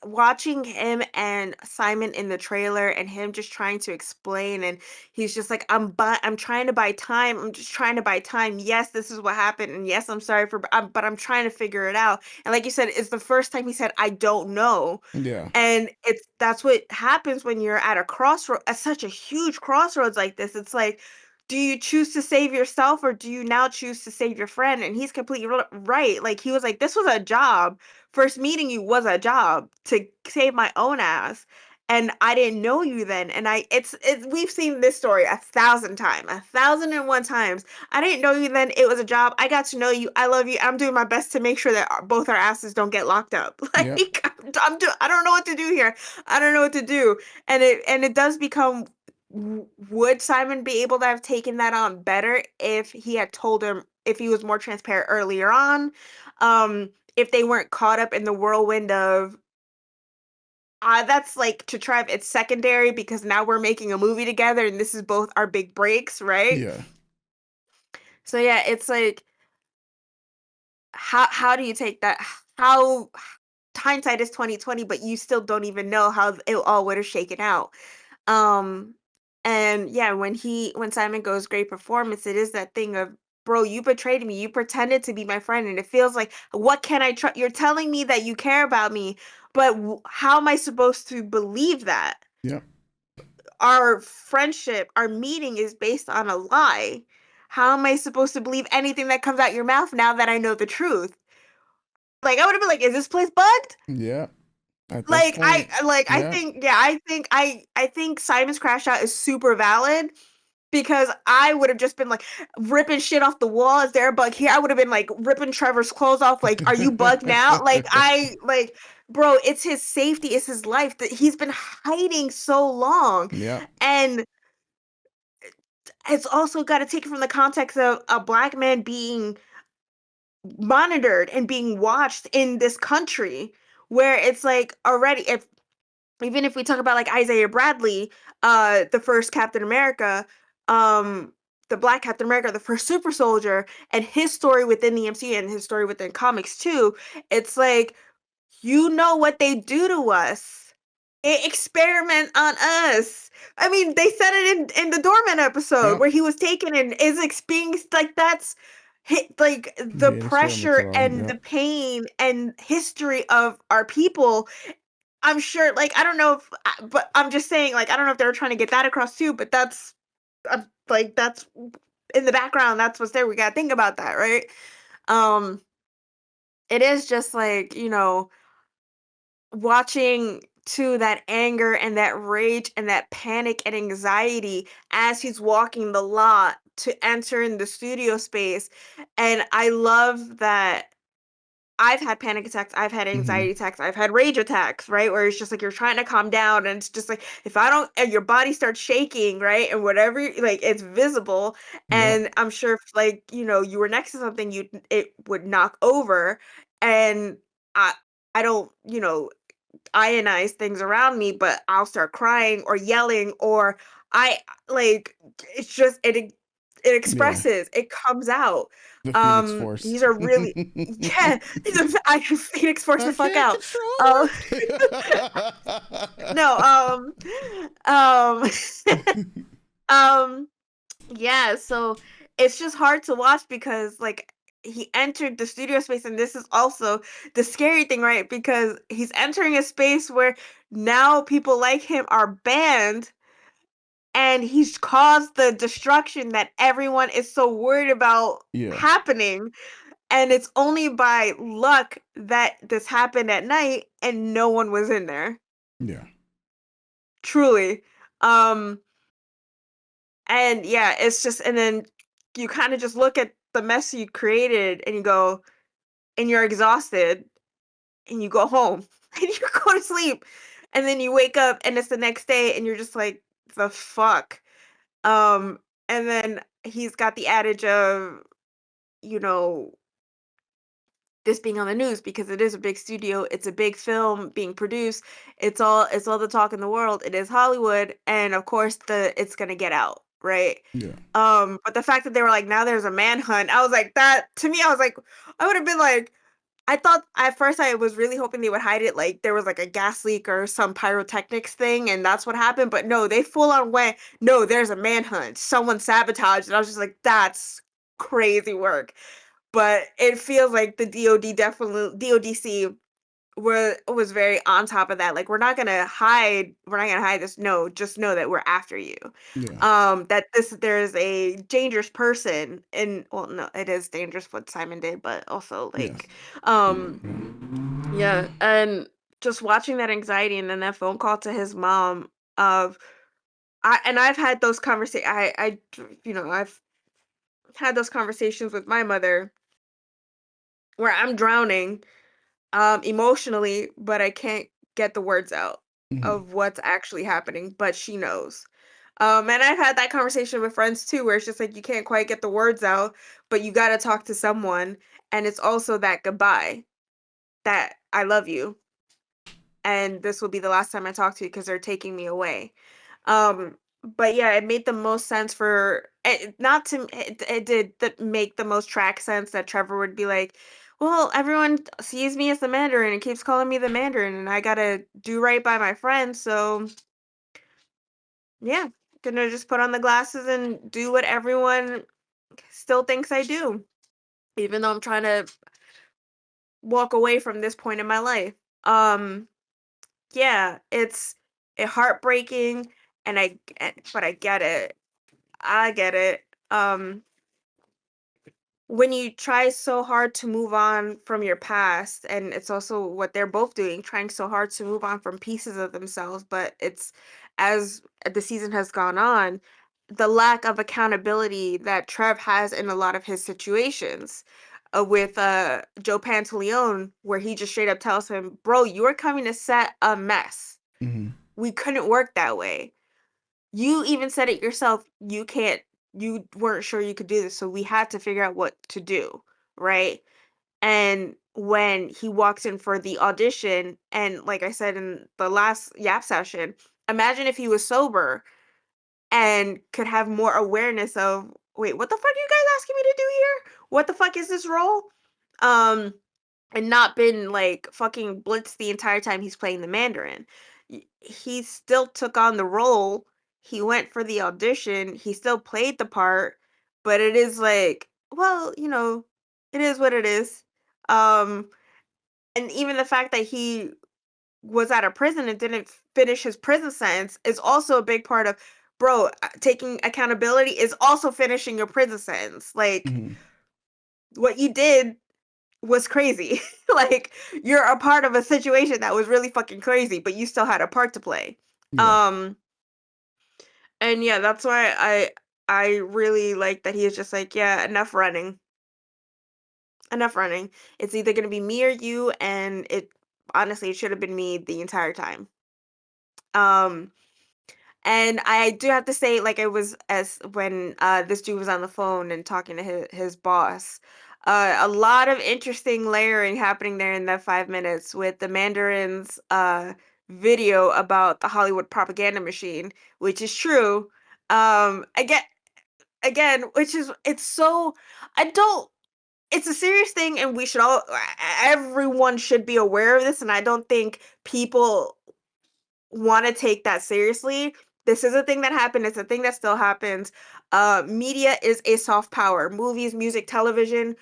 watching him and Simon in the trailer and him just trying to explain, and he's just like, I'm trying to buy time. I'm just trying to buy time. Yes, this is what happened, and yes, I'm sorry for but I'm trying to figure it out." And like you said, it's the first time he said, "I don't know." Yeah. And that's what happens when you're at a crossroad at such a huge crossroads like this. It's like, do you choose to save yourself or do you now choose to save your friend? And he's completely right. Like he was like, this was a job. First meeting you was a job to save my own ass. And I didn't know you then. And it's we've seen this story 1,000 times, 1,001 times. I didn't know you then. It was a job. I got to know you. I love you. I'm doing my best to make sure that both our asses don't get locked up. Yep. Like I don't know what to do here. I don't know what to do. And it does become, would Simon be able to have taken that on better if he had told him, if he was more transparent earlier on? If they weren't caught up in the whirlwind of, that's like to try, it's secondary because now we're making a movie together and this is both our big breaks, right? Yeah. So yeah, it's like, how do you take that? How hindsight is 2020, but you still don't even know how it all would have shaken out. Um, and yeah, when Simon goes, great performance, it is that thing of, bro, you betrayed me. You pretended to be my friend, and it feels like, what can I trust? You're telling me that you care about me, but how am I supposed to believe that? Yep. Our friendship, our meeting is based on a lie. How am I supposed to believe anything that comes out your mouth now that I know the truth? Like I would have been like, is this place bugged? Yep. At this point. I Yep. think, yeah, I think Simon's crash out is super valid because I would have just been like ripping shit off the wall. Is there a bug here? I would have been like ripping Trevor's clothes off. Like, are you bugged now? Bro, it's his safety, it's his life that he's been hiding so long. Yep. And it's also got to take it from the context of a black man being monitored and being watched in this country where it's like already, if even if we talk about like Isaiah Bradley, the first Captain America, um, the Black Captain America, the first super soldier, and his story within the MCU and his story within comics too, it's like, you know what they do to us. They experiment on us. I mean, they said it in the Doorman episode Yep. where he was taken and is being like, that's hit like the Yeah, experimented pressure on. and the Yep. pain and history of our people. I'm sure, like, I don't know if, but I'm just saying, like, I don't know if they were trying to get that across too, but that's, like, that's in the background. That's what's there. We gotta think about that, right? Um, it is just like, watching to that anger and that rage and that panic and anxiety as he's walking the lot to enter in the studio space. And I love that I've had panic attacks, I've had Hmm. anxiety attacks, I've had rage attacks, right? Where it's just like you're trying to calm down and it's just like, if I don't, and your body starts shaking, right? And whatever, like it's visible. Yep. And I'm sure if like, you were next to something, it would knock over. And I I don't, ionize things around me, but I'll start crying or yelling or I like, it's just it Yeah. expresses, it comes out. The Phoenix Force. These are really, yeah, I Phoenix force I the fuck can't out. control Um, it. no, um, um, yeah, so it's just hard to watch because like he entered the studio space and this is also the scary thing, right? Because he's entering a space where now people like him are banned and he's caused the destruction that everyone is so worried about Yeah. happening, and it's only by luck that this happened at night and no one was in there. Yeah. Truly. Um and yeah, it's just, and then you kind of just look at the mess you created and you go, and you're exhausted and you go home and you go to sleep and then you wake up and it's the next day and you're just like, the fuck. Um and then he's got the adage of, you know, this being on the news because it is a big studio, it's a big film being produced, it's all the talk in the world, it is Hollywood, and of course it's gonna get out, right? Yeah. But the fact that they were like, now there's a manhunt, I was like, that to me, I was like, I would have been like, I thought at first I was really hoping they would hide it, like there was like a gas leak or some pyrotechnics thing, and that's what happened. But no, they full on went, no, there's a manhunt. Someone sabotaged. And I was just like, that's crazy work. But it feels like the DOD definitely DODC was very on top of that. Like we're not gonna hide this. No, just know that we're after you. Yeah. That there's a dangerous person and well no, it is dangerous what Simon did, but also Yes. like yeah, and just watching that anxiety and then that phone call to his mom of I've had those conversations I've had those conversations with my mother where I'm drowning emotionally, but I can't get the words out Mm-hmm. of what's actually happening, but she knows. And I've had that conversation with friends too, where it's just like you can't quite get the words out, but you got to talk to someone. And it's also that goodbye, that I love you. And this will be the last time I talk to you because they're taking me away. Um, but yeah, it made the most sense for it, not to it did make the most track sense that Trevor would be like, well, everyone sees me as the Mandarin and keeps calling me the Mandarin, and I gotta do right by my friends. So yeah, gonna just put on the glasses and do what everyone still thinks I do, even though I'm trying to walk away from this point in my life. Um, yeah, it's heartbreaking, and but I get it. I get it. When you try so hard to move on from your past, and it's also what they're both doing, trying so hard to move on from pieces of themselves, but it's as the season has gone on, the lack of accountability that Trev has in a lot of his situations. With Joe Pantaleone, where he just straight up tells him, "Bro, you are coming to set a mess. Mm-hmm. We couldn't work that way. You even said it yourself, you weren't sure you could do this, so we had to figure out what to do, right?" And when he walks in for the audition, and like I said in the last Yap session, imagine if he was sober and could have more awareness of, "Wait, what the fuck are you guys asking me to do here? What the fuck is this role?" Um, and not been like fucking blitzed the entire time he's playing the Mandarin. He still took on the role. He went for the audition. He still played the part, but it is like, well, it is what it is. Um, and even the fact that he was out of prison and didn't finish his prison sentence is also a big part of, bro, taking accountability is also finishing your prison sentence. Like Mm-hmm. what you did was crazy. Like you're a part of a situation that was really fucking crazy, but you still had a part to play. Yeah. Um and yeah, that's why I really like that he is just like, yeah, enough running. Enough running. It's either going to be me or you, and it honestly it should have been me the entire time. Um And I do have to say, like, it was as when this dude was on the phone and talking to his boss. A lot of interesting layering happening there in that 5 minutes with the Mandarin's video about the Hollywood propaganda machine, which is true. Again, which is it's so I don't. It's a serious thing, and we should all everyone should be aware of this. And I don't think people wanna take that seriously. This is a thing that happened, it's a thing that still happens. Media is a soft power. Movies, music, television,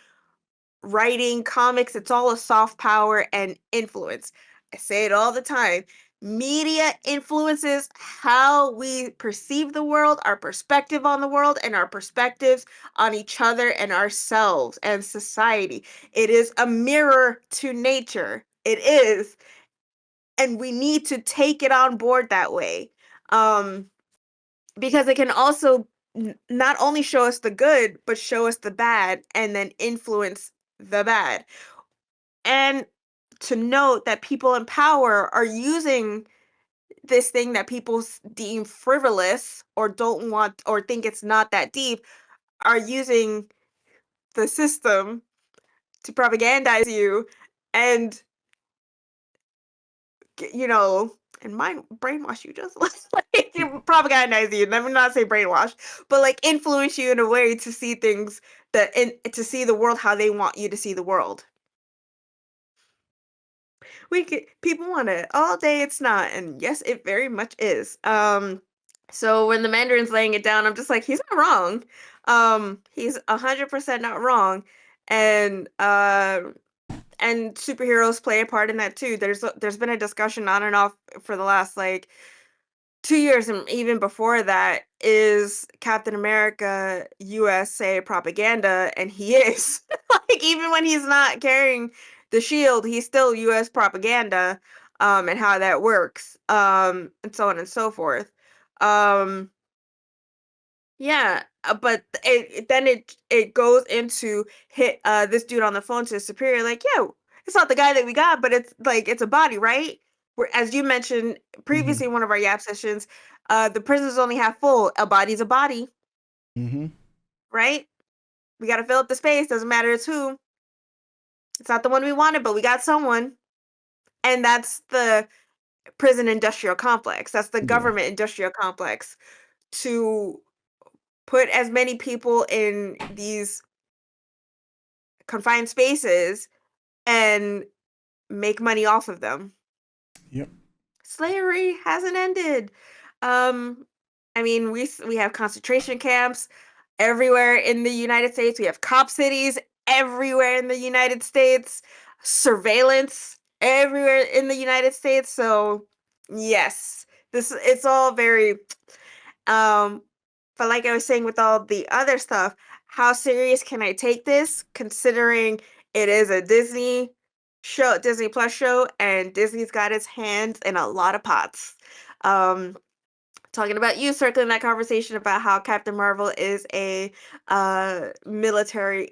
writing, comics, it's all a soft power and influence. I say it all the time. Media influences how we perceive the world, our perspective on the world, and our perspectives on each other and ourselves and society. It is a mirror to nature. It is, and we need to take it on board that way. um because it can also not only show us the good but show us the bad and then influence the bad. And to note that people in power are using this thing that people deem frivolous or don't want or think it's not that deep, are using the system to propagandize you and and mind brainwash you just like propagandize you. Let me not say brainwash, but like influence you in a way to see things to see the world how they want you to see the world. We could people want it all day, it's not, and yes, it very much is. So when the Mandarin's laying it down, I'm just like, "He's not wrong." He's 100% not wrong, and, and superheroes play a part in that too. There's been a discussion on and off for the last, like, 2 years, and even before that, is Captain America USA propaganda? And he is. Like, even when he's not carrying the shield, he's still US propaganda, and how that works, and so on and so forth. Um, yeah, but it goes into hit this dude on the phone to his superior, like, "Yo, it's not the guy that we got, but it's like it's a body, right?" Where, as you mentioned Mm-hmm. previously in one of our Yap sessions, the prison's only half full. A body's a body, Mm-hmm. right? We got to fill up the space. Doesn't matter it's who. It's not the one we wanted, but we got someone, and that's the prison industrial complex. That's the Yeah. government industrial complex to put as many people in these confined spaces and make money off of them. Yep. Slavery hasn't ended. Um, I mean, we have concentration camps everywhere in the United States. We have cop cities everywhere in the United States. Surveillance everywhere in the United States. So, yes, this it's all very um, but like I was saying with all the other stuff, how serious can I take this considering it is a Disney Plus show, and Disney's got its hands in a lot of pots. Um, talking about you circling that conversation about how Captain Marvel is a military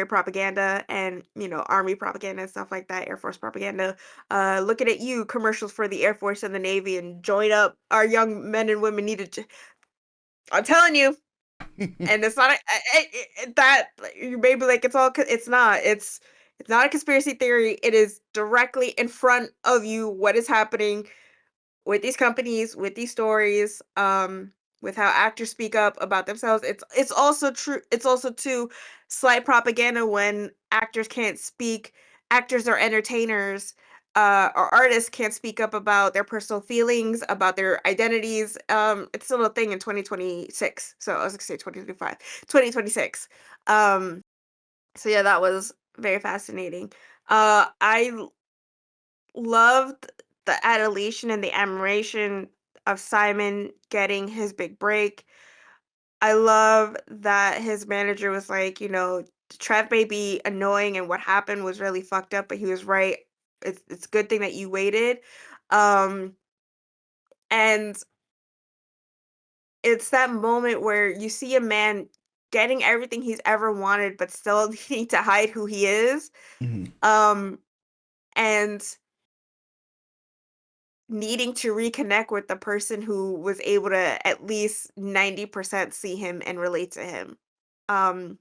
propaganda, and army propaganda and stuff like that, Air Force propaganda. Looking at you, commercials for the Air Force and the Navy, and join up. Our young men and women needed to. I'm telling you, and it's not that like, you may be like it's all. It's not. It's not a conspiracy theory. It is directly in front of you. What is happening with these companies, with these stories, with how actors speak up about themselves. It's also true. It's also too slight propaganda when actors can't speak. Actors or entertainers or artists can't speak up about their personal feelings, about their identities. It's still a thing in 2026. So I was gonna say 2025, 2026. Um, so yeah, that was very fascinating. I loved the adulation and the admiration of Simon getting his big break. I love that his manager was like, Trev may be annoying and what happened was really fucked up, but he was right. It's a good thing that you waited. Um, and it's that moment where you see a man getting everything he's ever wanted, but still needing to hide who he is. Mm-hmm. Um, and needing to reconnect with the person who was able to at least 90% see him and relate to him. Um,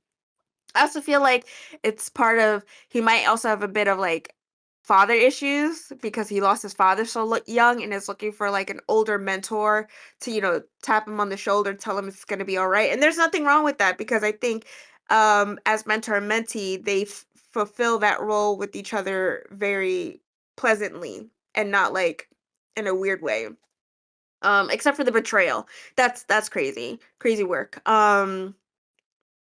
I also feel like it's part of he might also have a bit of like father issues because he lost his father so young and is looking for like an older mentor to, tap him on the shoulder, tell him it's going to be all right. And there's nothing wrong with that because I think as mentor and mentee, they fulfill that role with each other very pleasantly and not like in a weird way. Except for the betrayal. That's crazy. Crazy work.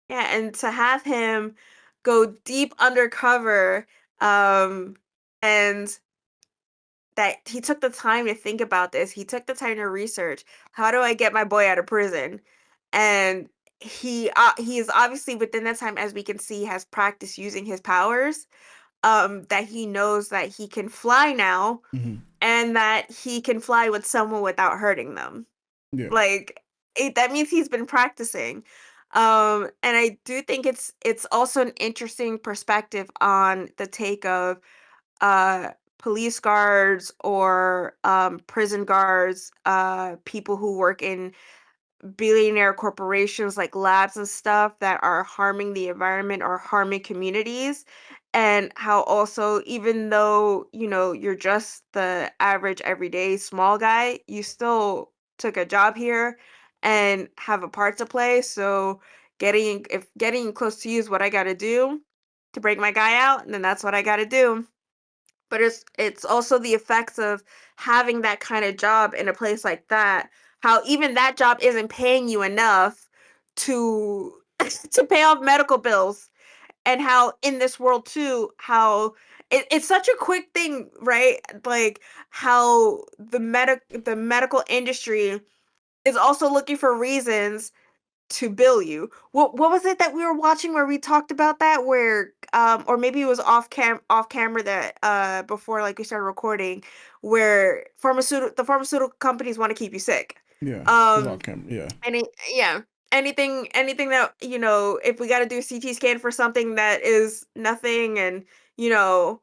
Yeah, and to have him go deep undercover, um, and that he took the time to think about this. He took the time to research, how do I get my boy out of prison? And he is obviously within that time, as we can see, has practiced using his powers. That he knows that he can fly now, Mm-hmm. and that he can fly with someone without hurting them. Yeah. Like, that means he's been practicing. And I do think it's also an interesting perspective on the take of uh police guards or prison guards, people who work in billionaire corporations like labs and stuff that are harming the environment or harming communities, and how also even though you're just the average everyday small guy, you still took a job here and have a part to play. So if getting close to you is what I got to do to break my guy out, then that's what I got to do. but it's also the effects of having that kind of job in a place like that. How even that job isn't paying you enough to to pay off medical bills, and how in this world too, how it's such a quick thing, right? Like how the medical industry is also looking for reasons to bill you. What was it that we were watching where we talked about that, where or maybe it was off camera, that before like we started recording, where the pharmaceutical companies want to keep you sick. Yeah. It's all Um camera. Yeah. any Yeah, anything that, if we got to do a CT scan for something that is nothing, and you know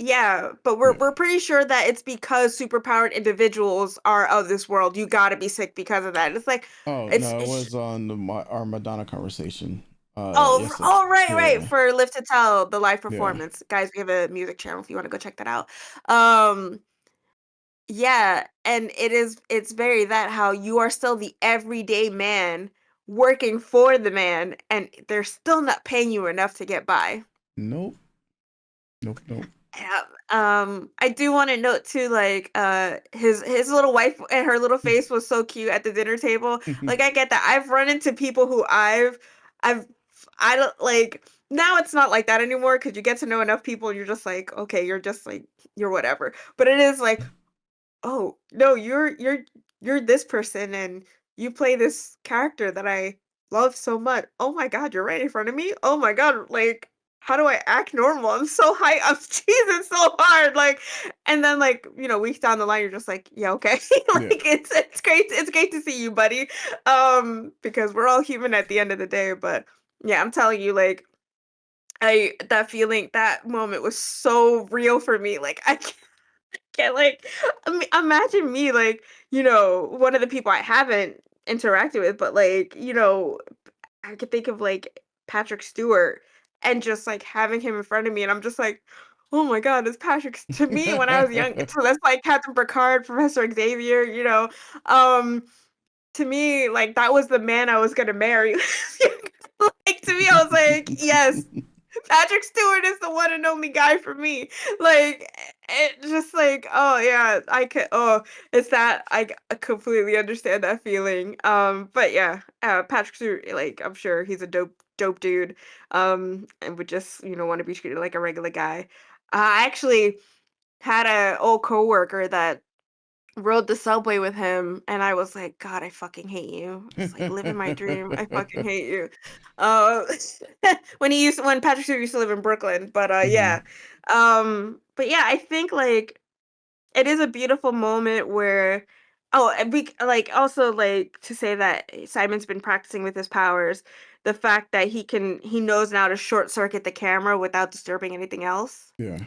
yeah, but we're Yeah. we're pretty sure that it's because superpowered individuals are of this world. You got to be sick because of that. It's like Oh it's, no, it it's was on our Madonna conversation. Yesterday. Oh, right, Yeah. for Live to Tell, the live Yeah. performance. Guys, we have a music channel if you wanna go check that out. Um, yeah, and it's very that how you are still the everyday man working for the man, and they're still not paying you enough to get by. Nope. Nope. Nope. Yeah, I do wanna note too, like, his little wife and her little face was so cute at the dinner table. Like, I get that. I've run into people who I've I don't like now it's not like that anymore because you get to know enough people and you're just like, "Okay, you're just like you're whatever." But it is like, "Oh, no, you're this person and you play this character that I love so much. Oh my god, you're right in front of me? Oh my god, like, how do I act normal? I'm so high. I'm cheesing so hard." Like, and then like, weeks down the line, you're just like, yeah, okay. Yeah. Like it's great to see you, buddy. Because we're all human at the end of the day. But yeah, I'm telling you, like, that feeling, that moment was so real for me. Like I can't like imagine me like, one of the people I haven't interacted with, but like, I could think of like Patrick Stewart and just like having him in front of me, and I'm just like, oh my god, it's to me when I was young. So that's like Captain Picard, Professor Xavier, to me, like that was the man I was gonna marry. Like to me, I was like, yes, Patrick Stewart is the one and only guy for me. Like, it just like, oh yeah, it's that completely understand that feeling. But yeah, Patrick Stewart, like, I'm sure he's a dope dude. And would just, want to be treated like a regular guy. I actually had a old coworker that rode the subway with him, and I was like, "God, I fucking hate you." It's like living my dream. I fucking hate you. Uh, when Patrick Stewart used to live in Brooklyn, but yeah. Hmm. But yeah, I think like it is a beautiful moment where and we like also like to say that Simon's been practicing with his powers. The fact that he knows now to short circuit the camera without disturbing anything else. Yeah.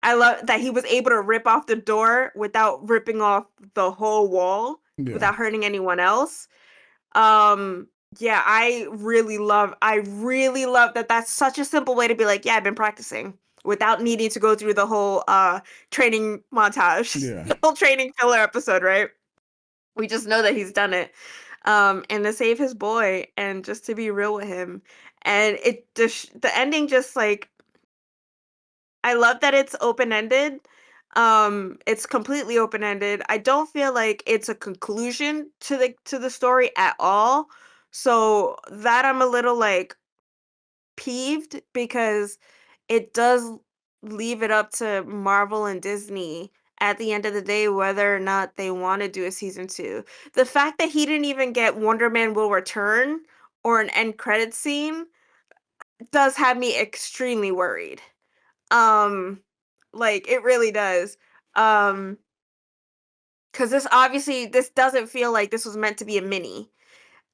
I love that he was able to rip off the door without ripping off the whole wall, Yeah. without hurting anyone else. Um, yeah, I really love that that's such a simple way to be like, "Yeah, I've been practicing," without needing to go through the whole, training montage, Yeah. the whole training filler episode, right? We just know that he's done it, and to save his boy and just to be real with him, and the ending just, like, I love that it's open-ended. It's completely open-ended. I don't feel like it's a conclusion to the story at all. So that I'm a little like peeved because it does leave it up to Marvel and Disney at the end of the day whether or not they want to do a season 2. The fact that he didn't even get Wonder Man Will Return or an end credit scene does have me extremely worried. Um, like, it really does. Um, because this doesn't feel like this was meant to be a mini.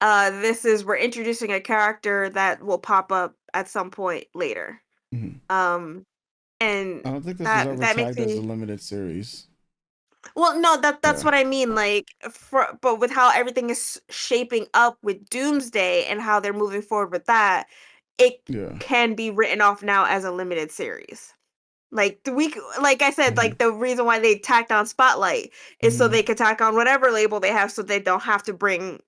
This is we're introducing a character that will pop up at some point later. Hmm. Um, and I don't think this was that ever that makes tagged as a me limited series. well, no, that's Yeah. what I mean. Like, but with how everything is shaping up with Doomsday and how they're moving forward with that, it Yeah. can be written off now as a limited series. Like like I said, Hmm. like the reason why they tacked on Spotlight is so Hmm. they could tack on whatever label they have so they don't have to bring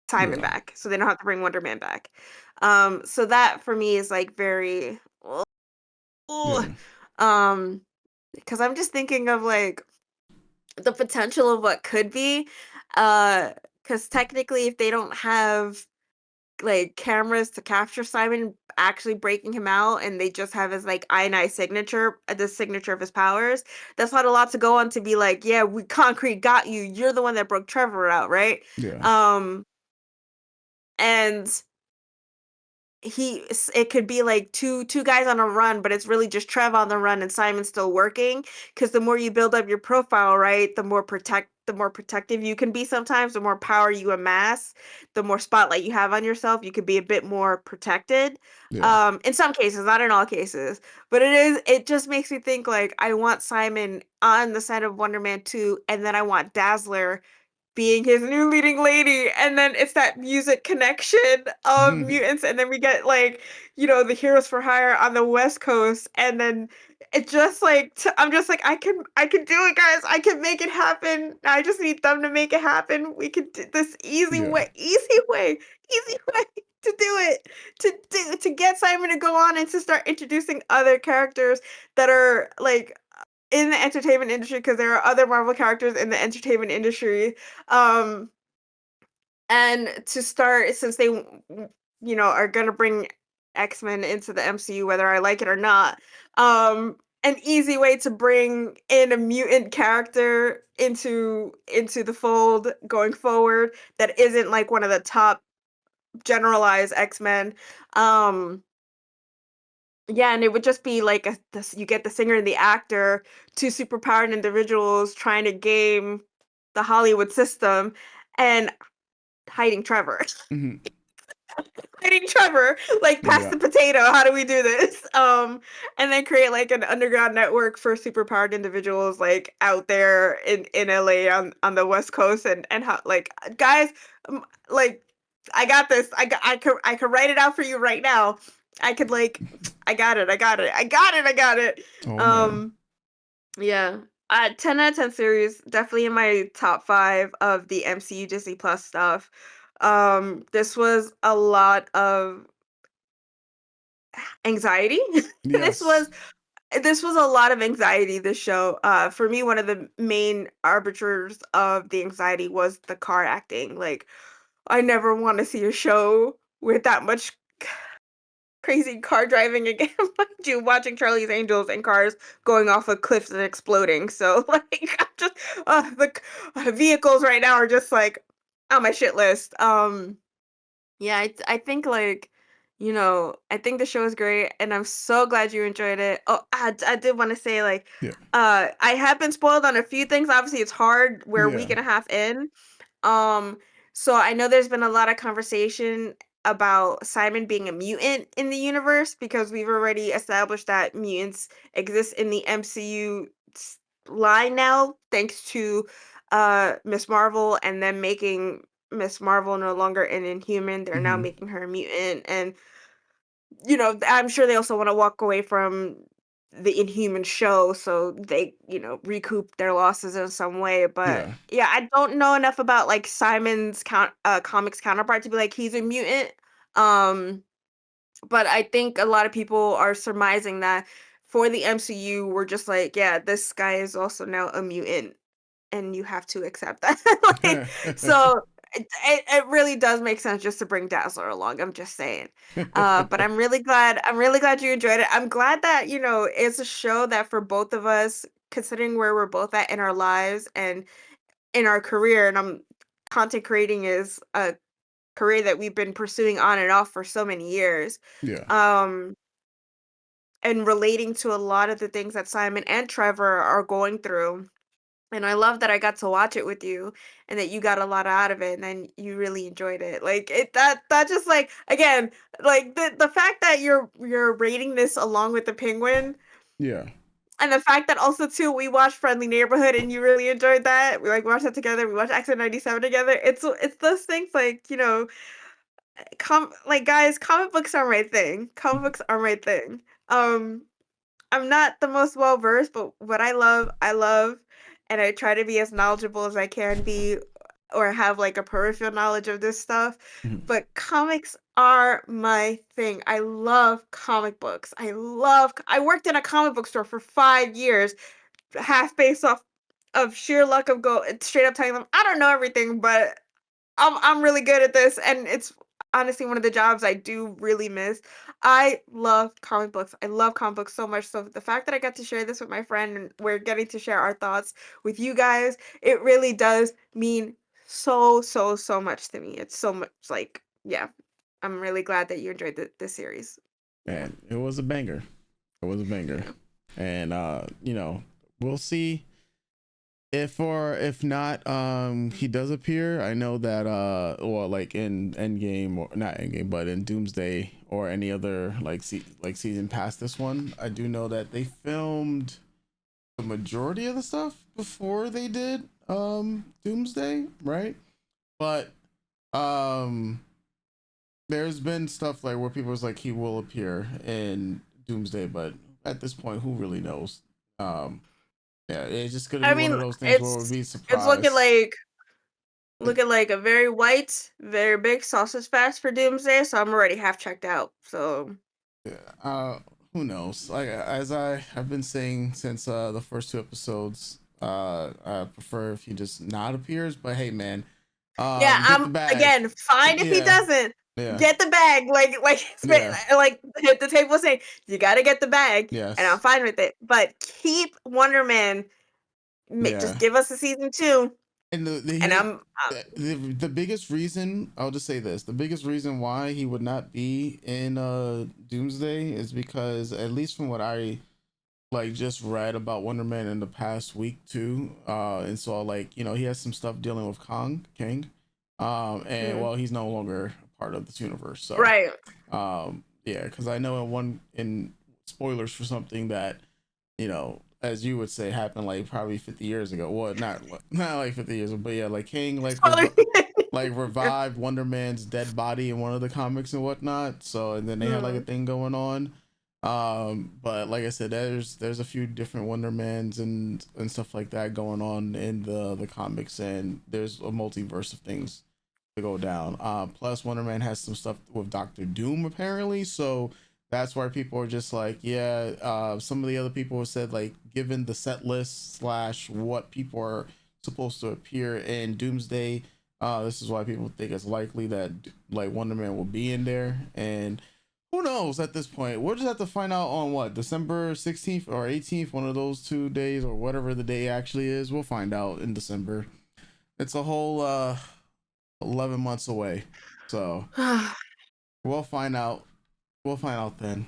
Simon Yeah. back. So they don't have to bring Wonder Man back. So that for me is like very ugh. Ooh. Yeah. Um, because I'm just thinking of like the potential of what could be. Because technically, if they don't have like cameras to capture Simon actually breaking him out, and they just have his like ionized signature, the signature of his powers, that's not a lot to go on to be like, yeah, we concrete got you. You're the one that broke Trevor out, right? Yeah. Um, and it could be like two guys on a run, but it's really just Trev on the run and Simon's still working. Because the more you build up your profile, right, the more protective you can be sometimes, the more power you amass, the more spotlight you have on yourself, you could be a bit more protected. Yeah. In some cases, not in all cases. But it just makes me think like I want Simon on the set of Wonder Man 2, and then I want Dazzler being his new leading lady, and then it's that music connection of mutants, and then we get like, the Heroes for Hire on the West Coast, and then it just like I'm just like I can do it, guys. I can make it happen. I just need them to make it happen. We could do this Yeah. easy way to do it. To get Simon to go on and to start introducing other characters that are like in the entertainment industry, because there are other Marvel characters in the entertainment industry. Um, and to start, since they, are gonna bring X-Men into the MCU, whether I like it or not, an easy way to bring in a mutant character into the fold going forward that isn't like one of the top generalized X-Men. Um, yeah, and it would just be like you get the singer and the actor, two superpowered individuals trying to game the Hollywood system and hiding Trevor. Hmm. Hiding Trevor, like pass Yeah. the potato. How do we do this? And then create like an underground network for superpowered individuals like out there in LA on the West Coast, and how like guys, like I got this. I could write it out for you right now. I could like I got it. I got it. I got it. I got it. Oh man. Um yeah. 10 out of 10 series, definitely in my top 5 of the MCU Disney Plus stuff. This was a lot of anxiety. This Yes. was this was a lot of anxiety, this show. For me, one of the main arbiters of the anxiety was the car acting. Like, I never want to see a show with that much crazy car driving again. Mind you, watching Charlie's Angels and cars going off of cliffs and exploding. So, like, I'm just vehicles right now are just like on my shit list. Yeah, I think like, I think the show is great, and I'm so glad you enjoyed it. Oh, I did want to say like, Yeah. I have been spoiled on a few things. Obviously, it's hard. We're a week Yeah. and a half in. Um, so I know there's been a lot of conversation about Simon being a mutant in the universe, because we've already established that mutants exist in the MCU line now, thanks to Miss Marvel, and then making Miss Marvel no longer an Inhuman. They're now Hmm. making her a mutant, and I'm sure they also want to walk away from the Inhuman show, so they, recoup their losses in some way. But Yeah. yeah, I don't know enough about like Simon's comics counterpart to be like he's a mutant. Um, but I think a lot of people are surmising that for the MCU, we're just like, yeah, this guy is also now a mutant, and you have to accept that. Like, so it really does make sense just to bring Dazzler along. I'm just saying. But I'm really glad you enjoyed it. I'm glad that, it's a show that for both of us, considering where we're both at in our lives and in our career, and content creating is a career that we've been pursuing on and off for so many years. Yeah. Um, and relating to a lot of the things that Simon and Trevor are going through, and I love that I got to watch it with you, and that you got a lot out of it, and then you really enjoyed it. Like that just like again, like the fact that you're rating this along with the Penguin, Yeah. and the fact that also too we watched Friendly Neighborhood and you really enjoyed that. We like watched that together. We watched Exit 97 together. It's those things like, like guys, comic books are my thing. Comic books are my thing. Um I'm not the most well versed, but what I love, and I try to be as knowledgeable as I can be or have like a peripheral knowledge of this stuff, Mhm. but comics are my thing. I love comic books. I worked in a comic book store for 5 years, half based off of sheer luck of go straight up telling them, "I don't know everything, but I'm really good at this," and it's honestly one of the jobs I do really miss. I love comic books. I love comic books so much. So the fact that I got to share this with my friend and we're getting to share our thoughts with you guys, it really does mean so, so, so much to me. It's so much like, yeah. I'm really glad that you enjoyed this series. Yeah. And it was a banger. It was a banger. Yeah. And you know, we'll see if not he does appear. I know that or like in Endgame, or not Endgame, but in Doomsday or any other like season past this one, I do know that they filmed the majority of the stuff before they did Doomsday, right? But um there's been stuff like where people was like he will appear in Doomsday, but at this point who really knows? um yeah, it's just gonna I be one mean, of those things where we'll it's be it's surprised. looking like a very white, very big sausage fest for Doomsday, so I'm already half checked out. So Yeah, who knows? Like as I've been saying since the first two episodes, I prefer if he just not appears. But hey, man, yeah, get the I'm bag. again fine if he Yeah, doesn't. yeah, Get the bag, yeah, like hit the table saying you got to get the bag, and I'm yes, fine with it. But keep Wonder Man. Just yeah. give us a season 2, And and the biggest reason, I'll just say this: the biggest reason why he would not be in Doomsday is because, at least from what I like just read about Wonder Man in the past week too, and so like he has some stuff dealing with King, and mm, well he's no longer part of this universe, so right. yeah, because I know in spoilers for something that as you would say happened like probably 50 years ago, well not like 50 years, but yeah, like King like revived Wonder Man's dead body in one of the comics and whatnot. So and then they had like a Mm, thing going on. But like I said, there's a few different Wonder Mans and stuff like that going on in the comics, and there's a multiverse of things to go down. Plus Wonder Man has some stuff with Doctor Doom apparently, so that's why people are just like, yeah. Some of the other people have said like, given the set list slash what people are supposed to appear in Doomsday, this is why people think it's likely that like Wonder Man will be in there, and who knows at this point. We'll just have to find out on what December 16th or 18th, one of those 2 days or whatever the day actually is. We'll find out in December. It's a whole 11 months away, so we'll find out. We'll find out then.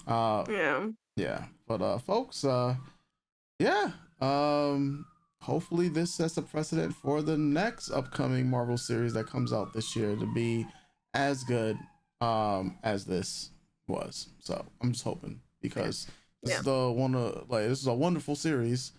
Uh, yeah. yeah, but folks, yeah. Hopefully this sets a precedent for the next upcoming Marvel series that comes out this year to be as good as this was. So I'm just hoping, Yeah. because this Yeah. is the one of like this is a wonderful series,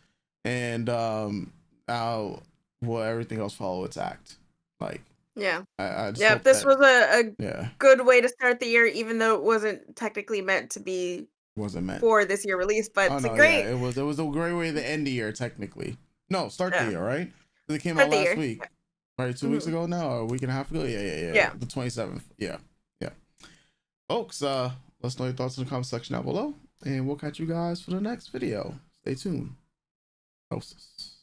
and now will everything else follow its act. Like Yeah. I just Yep, hope this that, was a yeah, good way to start the year, even though it wasn't technically meant to be wasn't meant. for this year release, but Oh it's a no, yeah, great it was a great way to end the year technically. No, start the yeah, year, right? It came out start the last year. week, right? 2 weeks Mhm. ago now, or a week and a half ago. Yeah, Yeah. the 27th. Yeah, yeah. Folks, let us know your thoughts in the comment section down below, and we'll catch you guys for the next video. Stay tuned. Hostess.